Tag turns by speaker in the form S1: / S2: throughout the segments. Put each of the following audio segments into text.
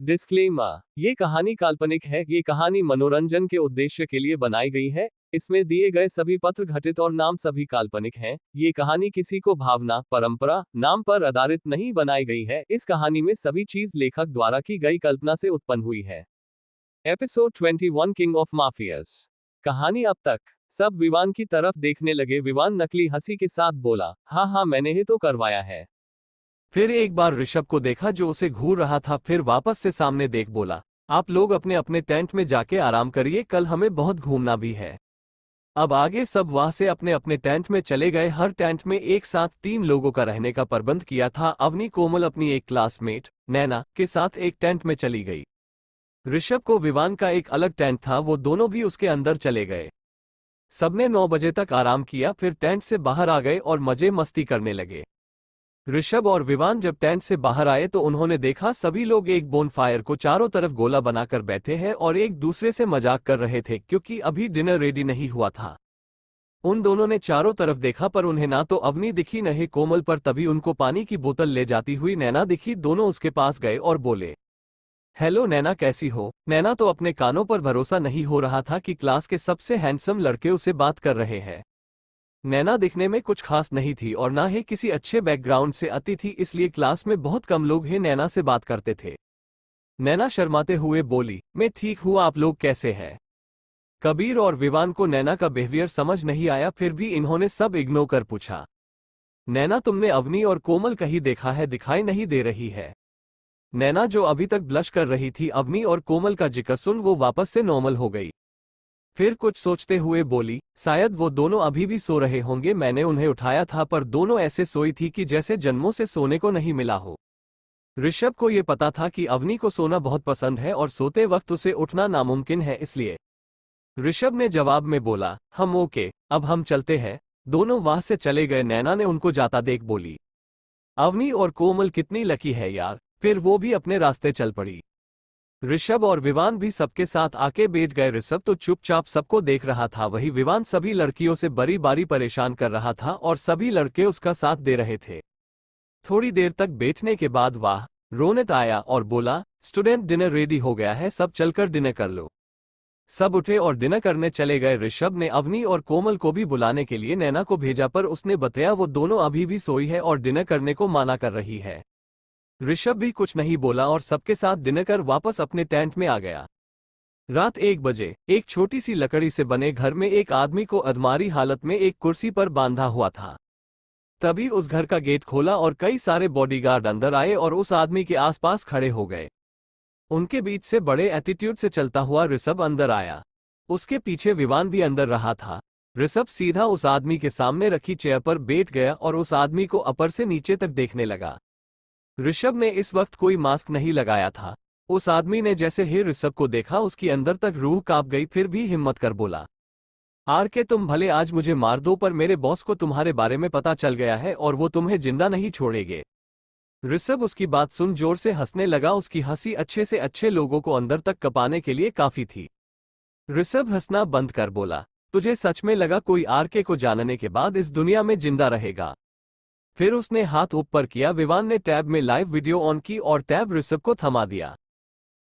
S1: Disclaimer, ये कहानी काल्पनिक है। ये कहानी मनोरंजन के उद्देश्य के लिए बनाई गई है। इसमें दिए गए सभी पात्र घटित और नाम सभी काल्पनिक हैं। ये कहानी किसी को भावना, परंपरा, नाम पर आधारित नहीं बनाई गई है। इस कहानी में सभी चीज लेखक द्वारा की गई कल्पना से उत्पन्न हुई है। Episode 21 king of mafias. कहानी अब तक। सब विवान की तरफ देखने लगे। विवान नकली हंसी के साथ बोला, हाँ हाँ, मैंने ही तो करवाया है।
S2: फिर एक बार ऋषभ को देखा जो उसे घूर रहा था। फिर वापस से सामने देख बोला, आप लोग अपने अपने टेंट में जाके आराम करिए, कल हमें बहुत घूमना भी है। अब आगे सब वहां से अपने अपने टेंट में चले गए। हर टेंट में एक साथ 3 लोगों का रहने का प्रबंध किया था। अवनी कोमल अपनी एक क्लासमेट नैना के साथ एक टेंट में चली गई। ऋषभ को विवान का एक अलग टेंट था, वो दोनों भी उसके अंदर चले गए। सबने 9 बजे तक आराम किया, फिर टेंट से बाहर आ गए और मजे मस्ती करने लगे। ऋषभ और विवान जब टेंट से बाहर आए तो उन्होंने देखा सभी लोग एक बोनफायर को चारों तरफ गोला बनाकर बैठे हैं और एक दूसरे से मजाक कर रहे थे क्योंकि अभी डिनर रेडी नहीं हुआ था। उन दोनों ने चारों तरफ देखा पर उन्हें ना तो अवनी दिखी न ही कोमल, पर तभी उनको पानी की बोतल ले जाती हुई नैना दिखी। दोनों उसके पास गए और बोले, हेलो नैना, कैसी हो? नैना तो अपने कानों पर भरोसा नहीं हो रहा था कि क्लास के सबसे हैंडसम लड़के उसे बात कर रहे हैं। नैना दिखने में कुछ खास नहीं थी और ना ही किसी अच्छे बैकग्राउंड से आती थी, इसलिए क्लास में बहुत कम लोग ही नैना से बात करते थे। नैना शर्माते हुए बोली, मैं ठीक हूँ, आप लोग कैसे हैं? कबीर और विवान को नैना का बिहेवियर समझ नहीं आया, फिर भी इन्होंने सब इग्नोर कर पूछा, नैना तुमने अवनी और कोमल कहीं देखा है? दिखाई नहीं दे रही है। नैना जो अभी तक ब्लश कर रही थी, अवनी और कोमल का जिक्र सुन वो वापस से नॉर्मल हो गई। फिर कुछ सोचते हुए बोली, शायद वो दोनों अभी भी सो रहे होंगे। मैंने उन्हें उठाया था पर दोनों ऐसे सोई थी कि जैसे जन्मों से सोने को नहीं मिला हो। ऋषभ को ये पता था कि अवनी को सोना बहुत पसंद है और सोते वक्त उसे उठना नामुमकिन है, इसलिए ऋषभ ने जवाब में बोला, हम ओके, अब हम चलते हैं। दोनों वहां से चले गए। नैना ने उनको जाता देख बोली, अवनी और कोमल कितनी लकी है यार। फिर वो भी अपने रास्ते चल पड़ी। ऋषभ और विवान भी सबके साथ आके बैठ गए। ऋषभ तो चुपचाप सबको देख रहा था, वही विवान सभी लड़कियों से बारी बारी परेशान कर रहा था और सभी लड़के उसका साथ दे रहे थे। थोड़ी देर तक बैठने के बाद वाह रोनित आया और बोला, स्टूडेंट डिनर रेडी हो गया है, सब चलकर डिनर कर लो। सब उठे और डिनर करने चले गए। ऋषभ ने अवनी और कोमल को भी बुलाने के लिए नैना को भेजा पर उसने बताया वो दोनों अभी भी सोई है और डिनर करने को माना कर रही है। ऋषभ भी कुछ नहीं बोला और सबके साथ डिनर कर वापस अपने टेंट में आ गया। रात 1 बजे एक छोटी सी लकड़ी से बने घर में एक आदमी को अधमारी हालत में एक कुर्सी पर बांधा हुआ था। तभी उस घर का गेट खोला और कई सारे बॉडीगार्ड अंदर आए और उस आदमी के आसपास खड़े हो गए। उनके बीच से बड़े एटीट्यूड से चलता हुआ ऋषभ अंदर आया। उसके पीछे विवान भी अंदर रहा था। ऋषभ सीधा उस आदमी के सामने रखी चेयर पर बैठ गया और उस आदमी को ऊपर से नीचे तक देखने लगा। ऋषभ ने इस वक्त कोई मास्क नहीं लगाया था। उस आदमी ने जैसे ही ऋषभ को देखा उसकी अंदर तक रूह कांप गई, फिर भी हिम्मत कर बोला, आरके तुम भले आज मुझे मार दो पर मेरे बॉस को तुम्हारे बारे में पता चल गया है और वो तुम्हें जिंदा नहीं छोड़ेंगे। ऋषभ उसकी बात सुन जोर से हंसने लगा। उसकी हंसी अच्छे से अच्छे लोगों को अंदर तक कपाने के लिए काफी थी। ऋषभ हंसना बंद कर बोला, तुझे सच में लगा कोई आरके को जानने के बाद इस दुनिया में जिंदा रहेगा? फिर उसने हाथ ऊपर किया। विवान ने टैब में लाइव वीडियो ऑन की और टैब ऋषभ को थमा दिया।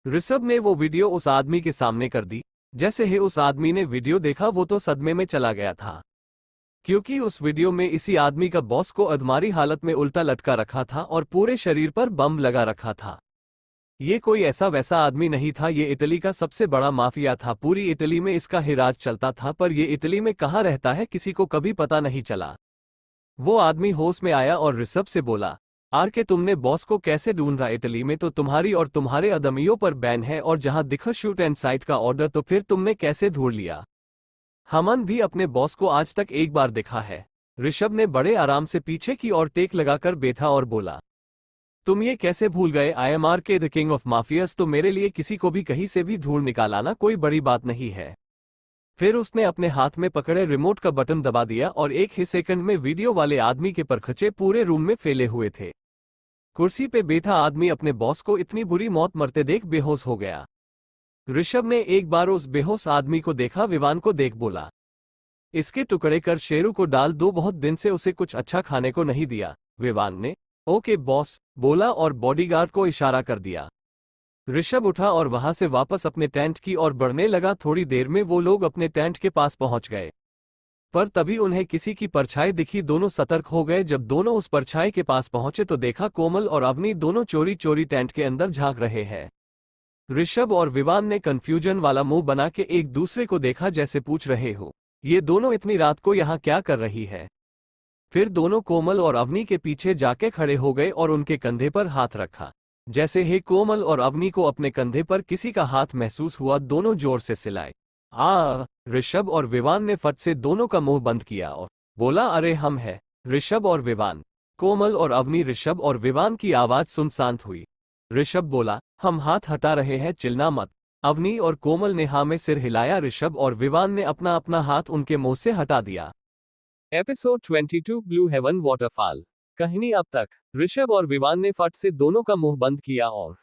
S2: ऋषभ ने वो वीडियो उस आदमी के सामने कर दी। जैसे ही उस आदमी ने वीडियो देखा वो तो सदमे में चला गया था, क्योंकि उस वीडियो में इसी आदमी का बॉस को अधमारी हालत में उल्टा लटका रखा था और पूरे शरीर पर बम लगा रखा था। ये कोई ऐसा वैसा आदमी नहीं था, ये इटली का सबसे बड़ा माफिया था। पूरी इटली में इसका ही राज चलता था, पर ये इटली में कहाँ रहता है किसी को कभी पता नहीं चला। वो आदमी होश में आया और ऋषभ से बोला, आरके तुमने बॉस को कैसे ढूंढा? इटली में तो तुम्हारी और तुम्हारे आदमियों पर बैन है और जहां दिखा शूट एंड साइट का ऑर्डर, तो फिर तुमने कैसे ढूंढ लिया? हमन भी अपने बॉस को आज तक एक बार देखा है। ऋषभ ने बड़े आराम से पीछे की ओर टेक लगाकर बैठा और बोला, तुम ये कैसे भूल गए? I am RK the king of mafias, तो मेरे लिए किसी को भी कहीं से भी ढूंढ निकालाना कोई बड़ी बात नहीं है। फिर उसने अपने हाथ में पकड़े रिमोट का बटन दबा दिया और एक ही सेकंड में वीडियो वाले आदमी के परखचे पूरे रूम में फैले हुए थे। कुर्सी पे बैठा आदमी अपने बॉस को इतनी बुरी मौत मरते देख बेहोश हो गया। ऋषभ ने एक बार उस बेहोश आदमी को देखा। विवान को देख बोला, इसके टुकड़े कर शेरू को डाल दो, बहुत दिन से उसे कुछ अच्छा खाने को नहीं दिया। विवान ने ओके बॉस बोला और बॉडीगार्ड को इशारा कर दिया। ऋषभ उठा और वहां से वापस अपने टेंट की ओर बढ़ने लगा। थोड़ी देर में वो लोग अपने टेंट के पास पहुंच गए, पर तभी उन्हें किसी की परछाई दिखी। दोनों सतर्क हो गए। जब दोनों उस परछाई के पास पहुंचे तो देखा कोमल और अवनी दोनों चोरी चोरी टेंट के अंदर झांक रहे हैं। ऋषभ और विवान ने कंफ्यूजन वाला मुंह बना के एक दूसरे को देखा, जैसे पूछ रहे हो ये दोनों इतनी रात को यहाँ क्या कर रही है। फिर दोनों कोमल और अवनी के पीछे जाके खड़े हो गए और उनके कंधे पर हाथ रखा। जैसे ही कोमल और अवनी को अपने कंधे पर किसी का हाथ महसूस हुआ, दोनों जोर से चिल्लाए। ऋषभ और विवान ने फट से दोनों का मुंह बंद किया और बोला, अरे हम हैं ऋषभ और विवान। कोमल और अवनी ऋषभ और विवान की आवाज सुन शांत हुई। ऋषभ बोला, हम हाथ हटा रहे हैं, चिल्ला मत। अवनी और कोमल ने हाँ में सिर हिलाया। ऋषभ और विवान ने अपना अपना हाथ उनके मुंह से हटा दिया।
S1: Episode 22 blue heaven waterfall. कहानी अब तक। ऋषभ और विवान ने फट से दोनों का मुंह बंद किया और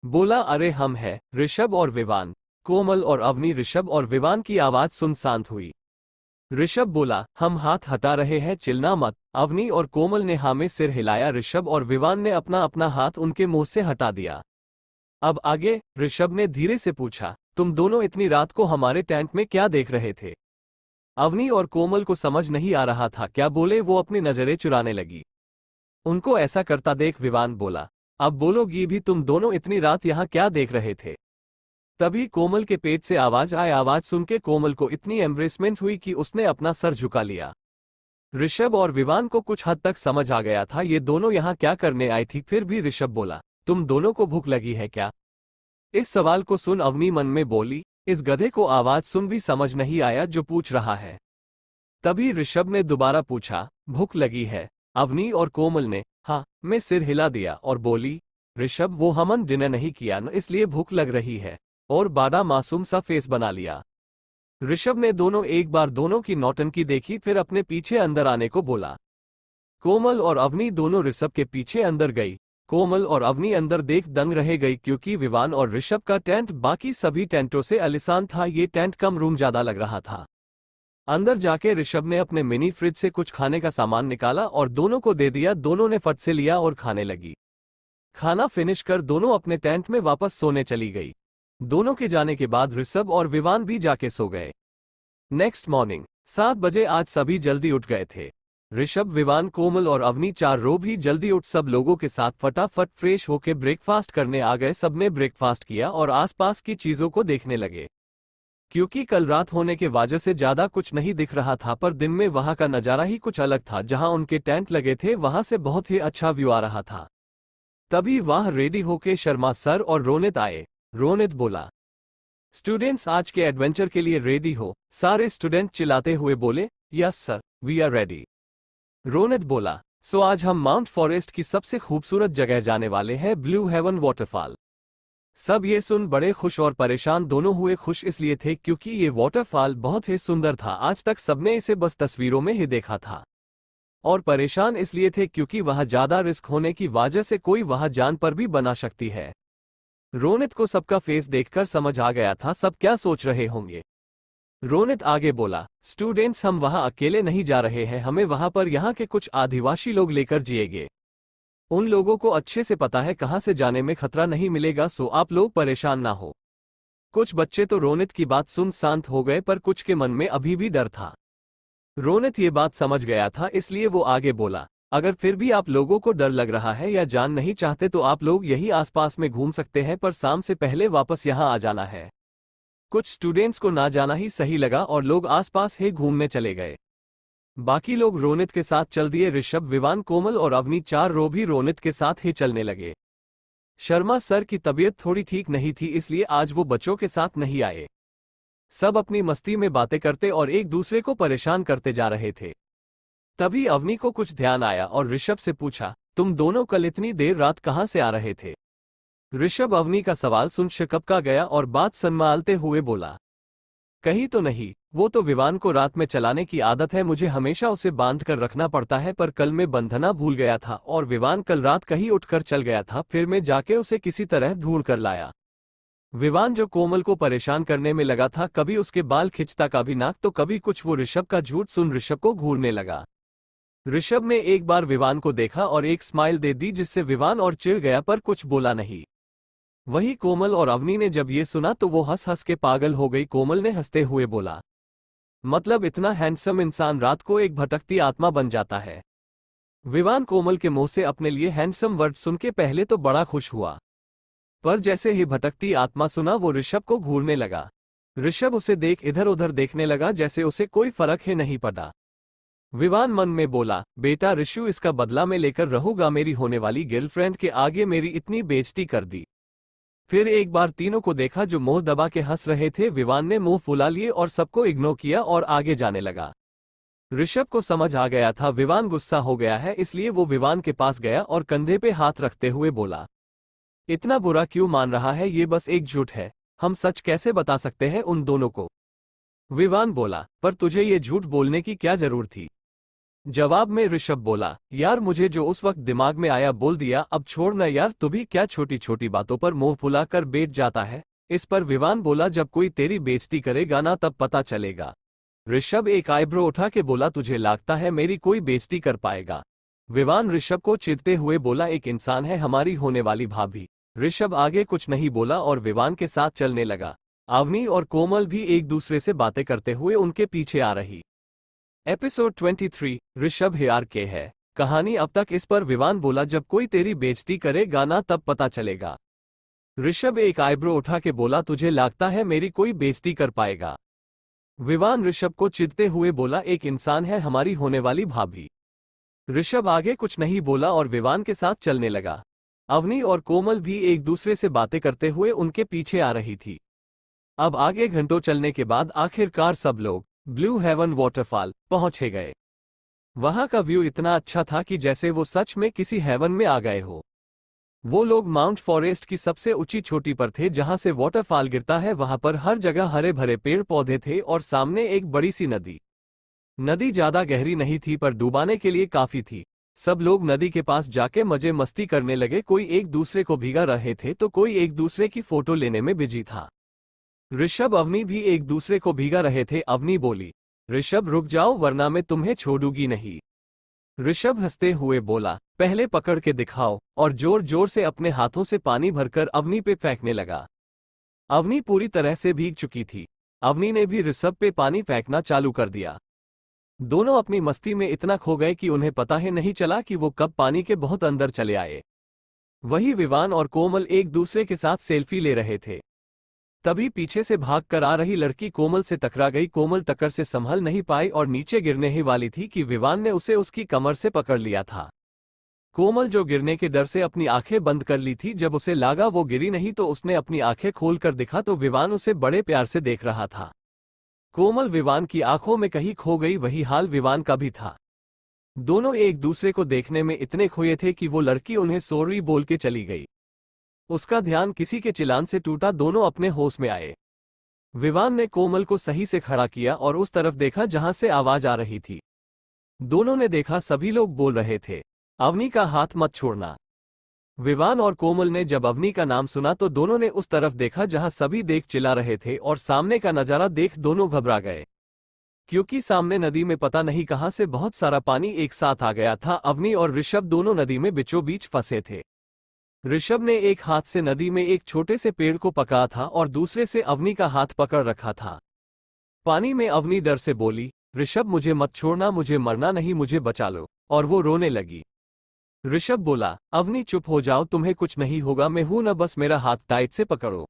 S2: बोला, अरे हम हैं ऋषभ और विवान। कोमल और अवनी ऋषभ और विवान की आवाज सुन शांत हुई। ऋषभ बोला, हम हाथ हटा रहे हैं, चिल्ला मत। अवनी और कोमल ने हाँ में सिर हिलाया। ऋषभ और विवान ने अपना अपना हाथ उनके मुंह से हटा दिया। अब आगे ऋषभ ने धीरे से पूछा, तुम दोनों इतनी रात को हमारे टेंट में क्या देख रहे थे। अवनी और कोमल को समझ नहीं आ रहा था क्या बोले, वो अपनी नजरें चुराने लगी। उनको ऐसा करता देख विवान बोला, अब बोलोगी भी, तुम दोनों इतनी रात यहाँ क्या देख रहे थे। तभी कोमल के पेट से आवाज आए। आवाज सुन के कोमल को इतनी एम्ब्रेसमेंट हुई कि उसने अपना सर झुका लिया। ऋषभ और विवान को कुछ हद तक समझ आ गया था ये दोनों यहाँ क्या करने आई थी। फिर भी ऋषभ बोला, तुम दोनों को भूख लगी है क्या। इस सवाल को सुन अवनी मन में बोली, इस गधे को आवाज सुन भी समझ नहीं आया जो पूछ रहा है। तभी ऋषभ ने दोबारा पूछा, भूख लगी है। अवनी और कोमल ने हाँ में सिर हिला दिया और बोली, ऋषभ वो हमन डिनर नहीं किया न, इसलिए भूख लग रही है। और बादा मासूम सा फेस बना लिया। ऋषभ ने दोनों एक बार दोनों की नौटंकी देखी, फिर अपने पीछे अंदर आने को बोला। कोमल और अवनी दोनों ऋषभ के पीछे अंदर गई। कोमल और अवनी अंदर देख दंग रह गई, क्योंकि विवान और ऋषभ का टेंट बाकी सभी टेंटों से आलीशान था। ये टेंट कम रूम ज्यादा लग रहा था। अंदर जाके ऋषभ ने अपने मिनी फ्रिज से कुछ खाने का सामान निकाला और दोनों को दे दिया। दोनों ने फट से लिया और खाने लगी। खाना फिनिश कर दोनों अपने टेंट में वापस सोने चली गई। दोनों के जाने के बाद ऋषभ और विवान भी जाके सो गए। नेक्स्ट मॉर्निंग 7 बजे आज सभी जल्दी उठ गए थे। ऋषभ, विवान, कोमल और अवनी चारों भी जल्दी उठ सब लोगों के साथ फटाफट फ्रेश होके ब्रेकफास्ट करने आ गए। सबने ब्रेकफास्ट किया और आसपास की चीजों को देखने लगे, क्योंकि कल रात होने के वजह से ज्यादा कुछ नहीं दिख रहा था, पर दिन में वहां का नजारा ही कुछ अलग था। जहां उनके टेंट लगे थे वहां से बहुत ही अच्छा व्यू आ रहा था। तभी वहां रेडी होके शर्मा सर और रोनित आए। रोनित बोला, स्टूडेंट्स आज के एडवेंचर के लिए रेडी हो। सारे स्टूडेंट चिल्लाते हुए बोले, yes sir, we are ready. Ronit बोला, सो आज हम माउंट फॉरेस्ट की सबसे खूबसूरत जगह जाने वाले हैं, ब्लू हेवन वाटरफॉल। सब ये सुन बड़े खुश और परेशान दोनों हुए। खुश इसलिए थे क्योंकि ये वाटरफॉल बहुत ही सुंदर था। आज तक सबने इसे बस तस्वीरों में ही देखा था। और परेशान इसलिए थे क्योंकि वहां ज्यादा रिस्क होने की वजह से कोई वहां जान पर भी बना सकती है। रोनित को सबका फेस देखकर समझ आ गया था सब क्या सोच रहे होंगे। रोनित आगे बोला, स्टूडेंट्स हम वहां अकेले नहीं जा रहे हैं, हमें वहां पर यहाँ के कुछ आदिवासी लोग लेकर जिएंगे। उन लोगों को अच्छे से पता है कहां से जाने में खतरा नहीं मिलेगा, सो आप लोग परेशान ना हो। कुछ बच्चे तो रोनित की बात सुन शांत हो गए, पर कुछ के मन में अभी भी डर था। रोनित ये बात समझ गया था, इसलिए वो आगे बोला, अगर फिर भी आप लोगों को डर लग रहा है या जान नहीं चाहते तो आप लोग यही आसपास में घूम सकते हैं, पर शाम से पहले वापस यहाँ आ जाना है। कुछ स्टूडेंट्स को ना जाना ही सही लगा और लोग आसपास ही घूमने चले गए। बाकी लोग रोनित के साथ चल दिए। ऋषभ, विवान, कोमल और अवनी चारों भी रोनित के साथ ही चलने लगे। शर्मा सर की तबीयत थोड़ी ठीक नहीं थी, इसलिए आज वो बच्चों के साथ नहीं आए। सब अपनी मस्ती में बातें करते और एक दूसरे को परेशान करते जा रहे थे। तभी अवनी को कुछ ध्यान आया और ऋषभ से पूछा, तुम दोनों कल इतनी देर रात कहां से आ रहे थे। ऋषभ अवनी का सवाल सुन शिकपका गया और बात संभालते हुए बोला, कहीं तो नहीं, वो तो विवान को रात में चलाने की आदत है, मुझे हमेशा उसे बांध कर रखना पड़ता है, पर कल मैं बंधना भूल गया था और विवान कल रात कहीं उठकर चल गया था, फिर मैं जाके उसे किसी तरह ढूंढ कर लाया। विवान जो कोमल को परेशान करने में लगा था, कभी उसके बाल खिंचता, कभी नाक, तो कभी कुछ, वो ऋषभ का झूठ सुन ऋषभ को घूरने लगा। ऋषभ ने एक बार विवान को देखा और एक स्माइल दे दी, जिससे विवान और चिढ़ गया पर कुछ बोला नहीं। वही कोमल और अवनी ने जब ये सुना तो वो हंस हंस के पागल हो गई। कोमल ने हंसते हुए बोला, मतलब इतना हैंडसम इंसान रात को एक भटकती आत्मा बन जाता है। विवान कोमल के मुंह से अपने लिए हैंडसम वर्ड सुन के पहले तो बड़ा खुश हुआ, पर जैसे ही भटकती आत्मा सुना वो ऋषभ को घूरने लगा। ऋषभ उसे देख इधर उधर देखने लगा जैसे उसे कोई फर्क ही नहीं पड़ा। विवान मन में बोला, बेटा ऋषु, इसका बदला मैं लेकर रहूंगा। मेरी होने वाली गर्लफ्रेंड के आगे मेरी इतनी बेइज्जती कर दी। फिर एक बार तीनों को देखा जो मुंह दबा के हंस रहे थे। विवान ने मुंह फुला लिए और सबको इग्नोर किया और आगे जाने लगा। ऋषभ को समझ आ गया था विवान गुस्सा हो गया है, इसलिए वो विवान के पास गया और कंधे पे हाथ रखते हुए बोला, इतना बुरा क्यों मान रहा है? ये बस एक झूठ है, हम सच कैसे बता सकते हैं उन दोनों को? विवान बोला, पर तुझे ये झूठ बोलने की क्या जरूरत थी? जवाब में ऋषभ बोला, यार मुझे जो उस वक्त दिमाग में आया बोल दिया, अब छोड़ ना यार, तू भी क्या छोटी छोटी बातों पर मुंह फुला कर बैठ जाता है? इस पर विवान बोला, जब कोई तेरी बेइज्जती करेगा ना तब पता चलेगा। ऋषभ एक आईब्रो उठा के बोला, तुझे लगता है मेरी कोई बेइज्जती कर पाएगा? विवान ऋषभ को चिढ़ते हुए बोला, एक इंसान है हमारी होने वाली भाभी। ऋषभ आगे कुछ नहीं बोला और विवान के साथ चलने लगा। अवनी और कोमल भी एक दूसरे से बातें करते हुए उनके पीछे आ रही। एपिसोड 23 ऋषभ हेयर के है कहानी अब तक। इस पर विवान बोला, जब कोई तेरी बेइज्जती करेगा ना तब पता चलेगा। ऋषभ एक आईब्रो उठा के बोला, तुझे लगता है मेरी कोई बेइज्जती कर पाएगा? विवान ऋषभ को चिढ़ते हुए बोला, एक इंसान है हमारी होने वाली भाभी। ऋषभ आगे कुछ नहीं बोला और विवान के साथ चलने लगा। अवनी और कोमल भी एक दूसरे से बातें करते हुए उनके पीछे आ रही थी। अब आगे घंटों चलने के बाद आखिरकार सब लोग ब्लू हेवन वाटरफॉल पहुंचे गए। वहां का व्यू इतना अच्छा था कि जैसे वो सच में किसी हेवन में आ गए हो। वो लोग माउंट फॉरेस्ट की सबसे ऊंची चोटी पर थे जहां से वाटरफॉल गिरता है। वहां पर हर जगह हरे भरे पेड़ पौधे थे और सामने एक बड़ी सी नदी। नदी ज्यादा गहरी नहीं थी पर डुबाने के लिए काफी थी। सब लोग नदी के पास जाके मजे मस्ती करने लगे। कोई एक दूसरे को भीगा रहे थे तो कोई एक दूसरे की फोटो लेने में बिजी था। ऋषभ अवनी भी एक दूसरे को भीगा रहे थे। अवनी बोली, ऋषभ रुक जाओ वरना मैं तुम्हें छोड़ूंगी नहीं। ऋषभ हंसते हुए बोला, पहले पकड़ के दिखाओ, और जोर जोर से अपने हाथों से पानी भरकर अवनी पे फेंकने लगा। अवनी पूरी तरह से भीग चुकी थी। अवनी ने भी ऋषभ पे पानी फेंकना चालू कर दिया। दोनों अपनी मस्ती में इतना खो गए कि उन्हें पता ही नहीं चला कि वो कब पानी के बहुत अंदर चले आए। वही विवान और कोमल एक दूसरे के साथ सेल्फी ले रहे थे। तभी पीछे से भागकर आ रही लड़की कोमल से टकरा गई। कोमल टक्कर से संभल नहीं पाई और नीचे गिरने ही वाली थी कि विवान ने उसे उसकी कमर से पकड़ लिया था। कोमल जो गिरने के डर से अपनी आंखें बंद कर ली थी, जब उसे लगा वो गिरी नहीं तो उसने अपनी आंखें खोलकर देखा तो विवान उसे बड़े प्यार से देख रहा था। कोमल विवान की आंखों में कहीं खो गई। वही हाल विवान का भी था। दोनों एक दूसरे को देखने में इतने खोए थे कि वो लड़की उन्हें सॉरी बोल के चली गई। उसका ध्यान किसी के चिल्लान से टूटा। दोनों अपने होश में आए। विवान ने कोमल को सही से खड़ा किया और उस तरफ देखा जहां से आवाज आ रही थी। दोनों ने देखा सभी लोग बोल रहे थे, अवनी का हाथ मत छोड़ना। विवान और कोमल ने जब अवनी का नाम सुना तो दोनों ने उस तरफ देखा जहां सभी देख चिल्ला रहे थे और सामने का नजारा देख दोनों घबरा गए, क्योंकि सामने नदी में पता नहीं कहां से बहुत सारा पानी एक साथ आ गया था। अवनी और ऋषभ दोनों नदी में बीचों बीच फंसे थे। ऋषभ ने एक हाथ से नदी में एक छोटे से पेड़ को पकड़ा था और दूसरे से अवनी का हाथ पकड़ रखा था। पानी में अवनी डर से बोली, ऋषभ मुझे मत छोड़ना, मुझे मरना नहीं, मुझे बचा लो, और वो रोने लगी। ऋषभ बोला, अवनी चुप हो जाओ, तुम्हें कुछ नहीं होगा, मैं हूं ना, बस मेरा हाथ टाइट से पकड़ो।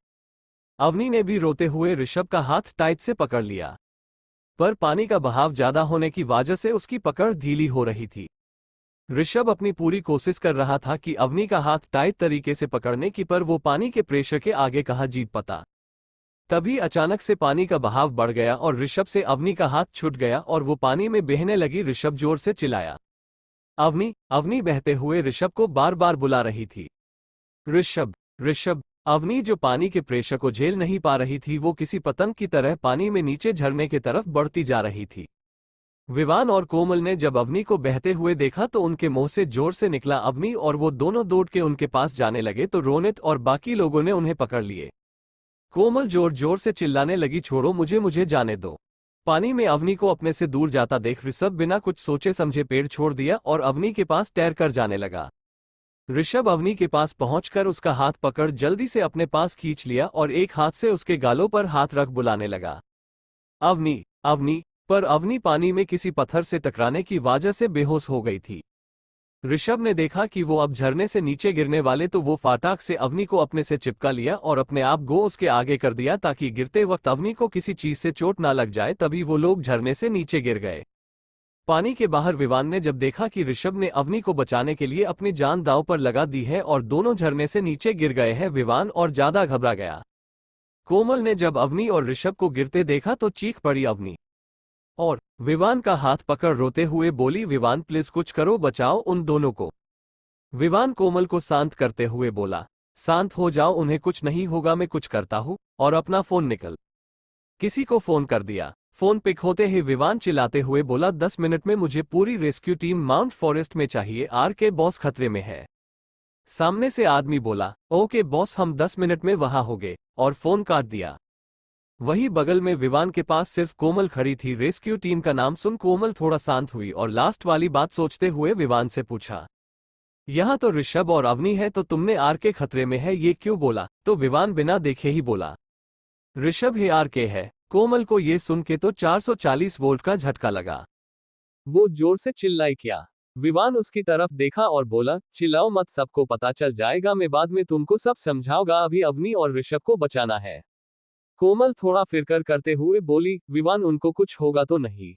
S2: अवनी ने भी रोते हुए ऋषभ का हाथ टाइट से पकड़ लिया, पर पानी का बहाव ज्यादा होने की वजह से उसकी पकड़ ढीली हो रही थी। ऋषभ अपनी पूरी कोशिश कर रहा था कि अवनी का हाथ टाइट तरीके से पकड़ने की, पर वो पानी के प्रेशर के आगे कहाँ जीत पाता। तभी अचानक से पानी का बहाव बढ़ गया और ऋषभ से अवनी का हाथ छूट गया और वो पानी में बहने लगी। ऋषभ जोर से चिल्लाया, अवनी अवनी, बहते हुए ऋषभ को बार बार बुला रही थी। ऋषभ ऋषभ। अवनी जो पानी के प्रेशर को झेल नहीं पा रही थी, वो किसी पतंग की तरह पानी में नीचे झरने की तरफ बढ़ती जा रही थी। विवान और कोमल ने जब अवनी को बहते हुए देखा तो उनके मुंह से जोर से निकला अवनी, और वो दोनों दौड़ के उनके पास जाने लगे तो रोनित और बाकी लोगों ने उन्हें पकड़ लिए। कोमल जोर जोर से चिल्लाने लगी, छोड़ो मुझे, मुझे जाने दो। पानी में अवनी को अपने से दूर जाता देख ऋषभ बिना कुछ सोचे समझे पेड़ छोड़ दिया और अवनी के पास तैर कर जाने लगा। ऋषभ अवनी के पास पहुंचकर उसका हाथ पकड़ जल्दी से अपने पास खींच लिया और एक हाथ से उसके गालों पर हाथ रख बुलाने लगा, अवनी, अवनी। पर अवनी पानी में किसी पत्थर से टकराने की वजह से बेहोश हो गई थी। ऋषभ ने देखा कि वो अब झरने से नीचे गिरने वाले, तो वो फाटाक से अवनी को अपने से चिपका लिया और अपने आप गो उसके आगे कर दिया ताकि गिरते वक्त अवनी को किसी चीज से चोट ना लग जाए। तभी वो लोग झरने से नीचे गिर गए। पानी के बाहर विवान ने जब देखा कि ऋषभ ने अवनी को बचाने के लिए अपनी जान दांव पर लगा दी है और दोनों झरने से नीचे गिर गए हैं, विवान और ज्यादा घबरा गया। कोमल ने जब अवनी और ऋषभ को गिरते देखा तो चीख पड़ी अवनी, और विवान का हाथ पकड़ रोते हुए बोली, विवान प्लीज कुछ करो, बचाओ उन दोनों को। विवान कोमल को शांत करते हुए बोला, शांत हो जाओ, उन्हें कुछ नहीं होगा, मैं कुछ करता हूँ। और अपना फोन निकल किसी को फोन कर दिया। फोन पिक होते ही विवान चिल्लाते हुए बोला, 10 मिनट में मुझे पूरी रेस्क्यू टीम माउंट फॉरेस्ट में चाहिए, आरके बॉस खतरे में है। सामने से आदमी बोला, ओके बॉस, हम 10 मिनट में वहां होंगे, और फोन काट दिया। वही बगल में विवान के पास सिर्फ कोमल खड़ी थी। रेस्क्यू टीम का नाम सुन कोमल थोड़ा शांत हुई और लास्ट वाली बात सोचते हुए विवान से पूछा, यहां तो ऋषभ और अवनी है, तो तुमने आरके खतरे में है ये क्यों बोला? तो विवान बिना देखे ही बोला, ऋषभ ही आरके है। कोमल को ये सुन के तो 440 वोल्ट का झटका लगा।
S1: वो जोर से चिल्लाई क्या? विवान उसकी तरफ देखा और बोला, चिल्लाओ मत, सबको पता चल जाएगा, मैं बाद में तुमको सब समझाऊंगा, अभी अवनी और ऋषभ को बचाना है। कोमल थोड़ा फिरकर करते हुए बोली, विवान उनको कुछ होगा तो नहीं?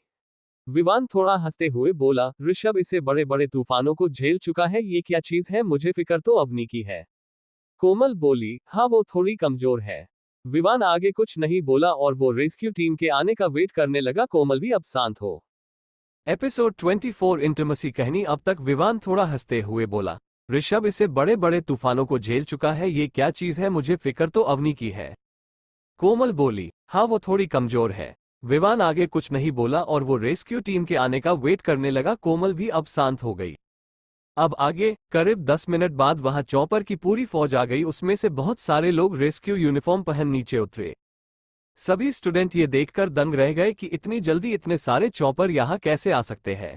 S1: विवान थोड़ा हंसते हुए बोला, ऋषभ इसे बड़े बड़े तूफानों को झेल चुका है, ये क्या चीज है, मुझे फिक्र तो अवनी की है। कोमल बोली, हाँ वो थोड़ी कमजोर है। विवान आगे कुछ नहीं बोला और वो रेस्क्यू टीम के आने का वेट करने लगा। कोमल भी अब शांत हो।
S2: एपिसोड 24 इंटीमेसी कहानी। अब तक विवान थोड़ा हंसते हुए बोला, ऋषभ इसे बड़े बड़े तूफानों को झेल चुका है, ये क्या चीज है, मुझे फिक्र तो अवनी की है। कोमल बोली, हाँ वो थोड़ी कमजोर है। विवान आगे कुछ नहीं बोला और वो रेस्क्यू टीम के आने का वेट करने लगा। कोमल भी अब शांत हो गई। अब आगे करीब 10 मिनट बाद वहां चॉपर की पूरी फौज आ गई। उसमें से बहुत सारे लोग रेस्क्यू यूनिफॉर्म पहन नीचे उतरे। सभी स्टूडेंट ये देखकर दंग रह गए कि इतनी जल्दी इतने सारे चॉपर यहां कैसे आ सकते हैं।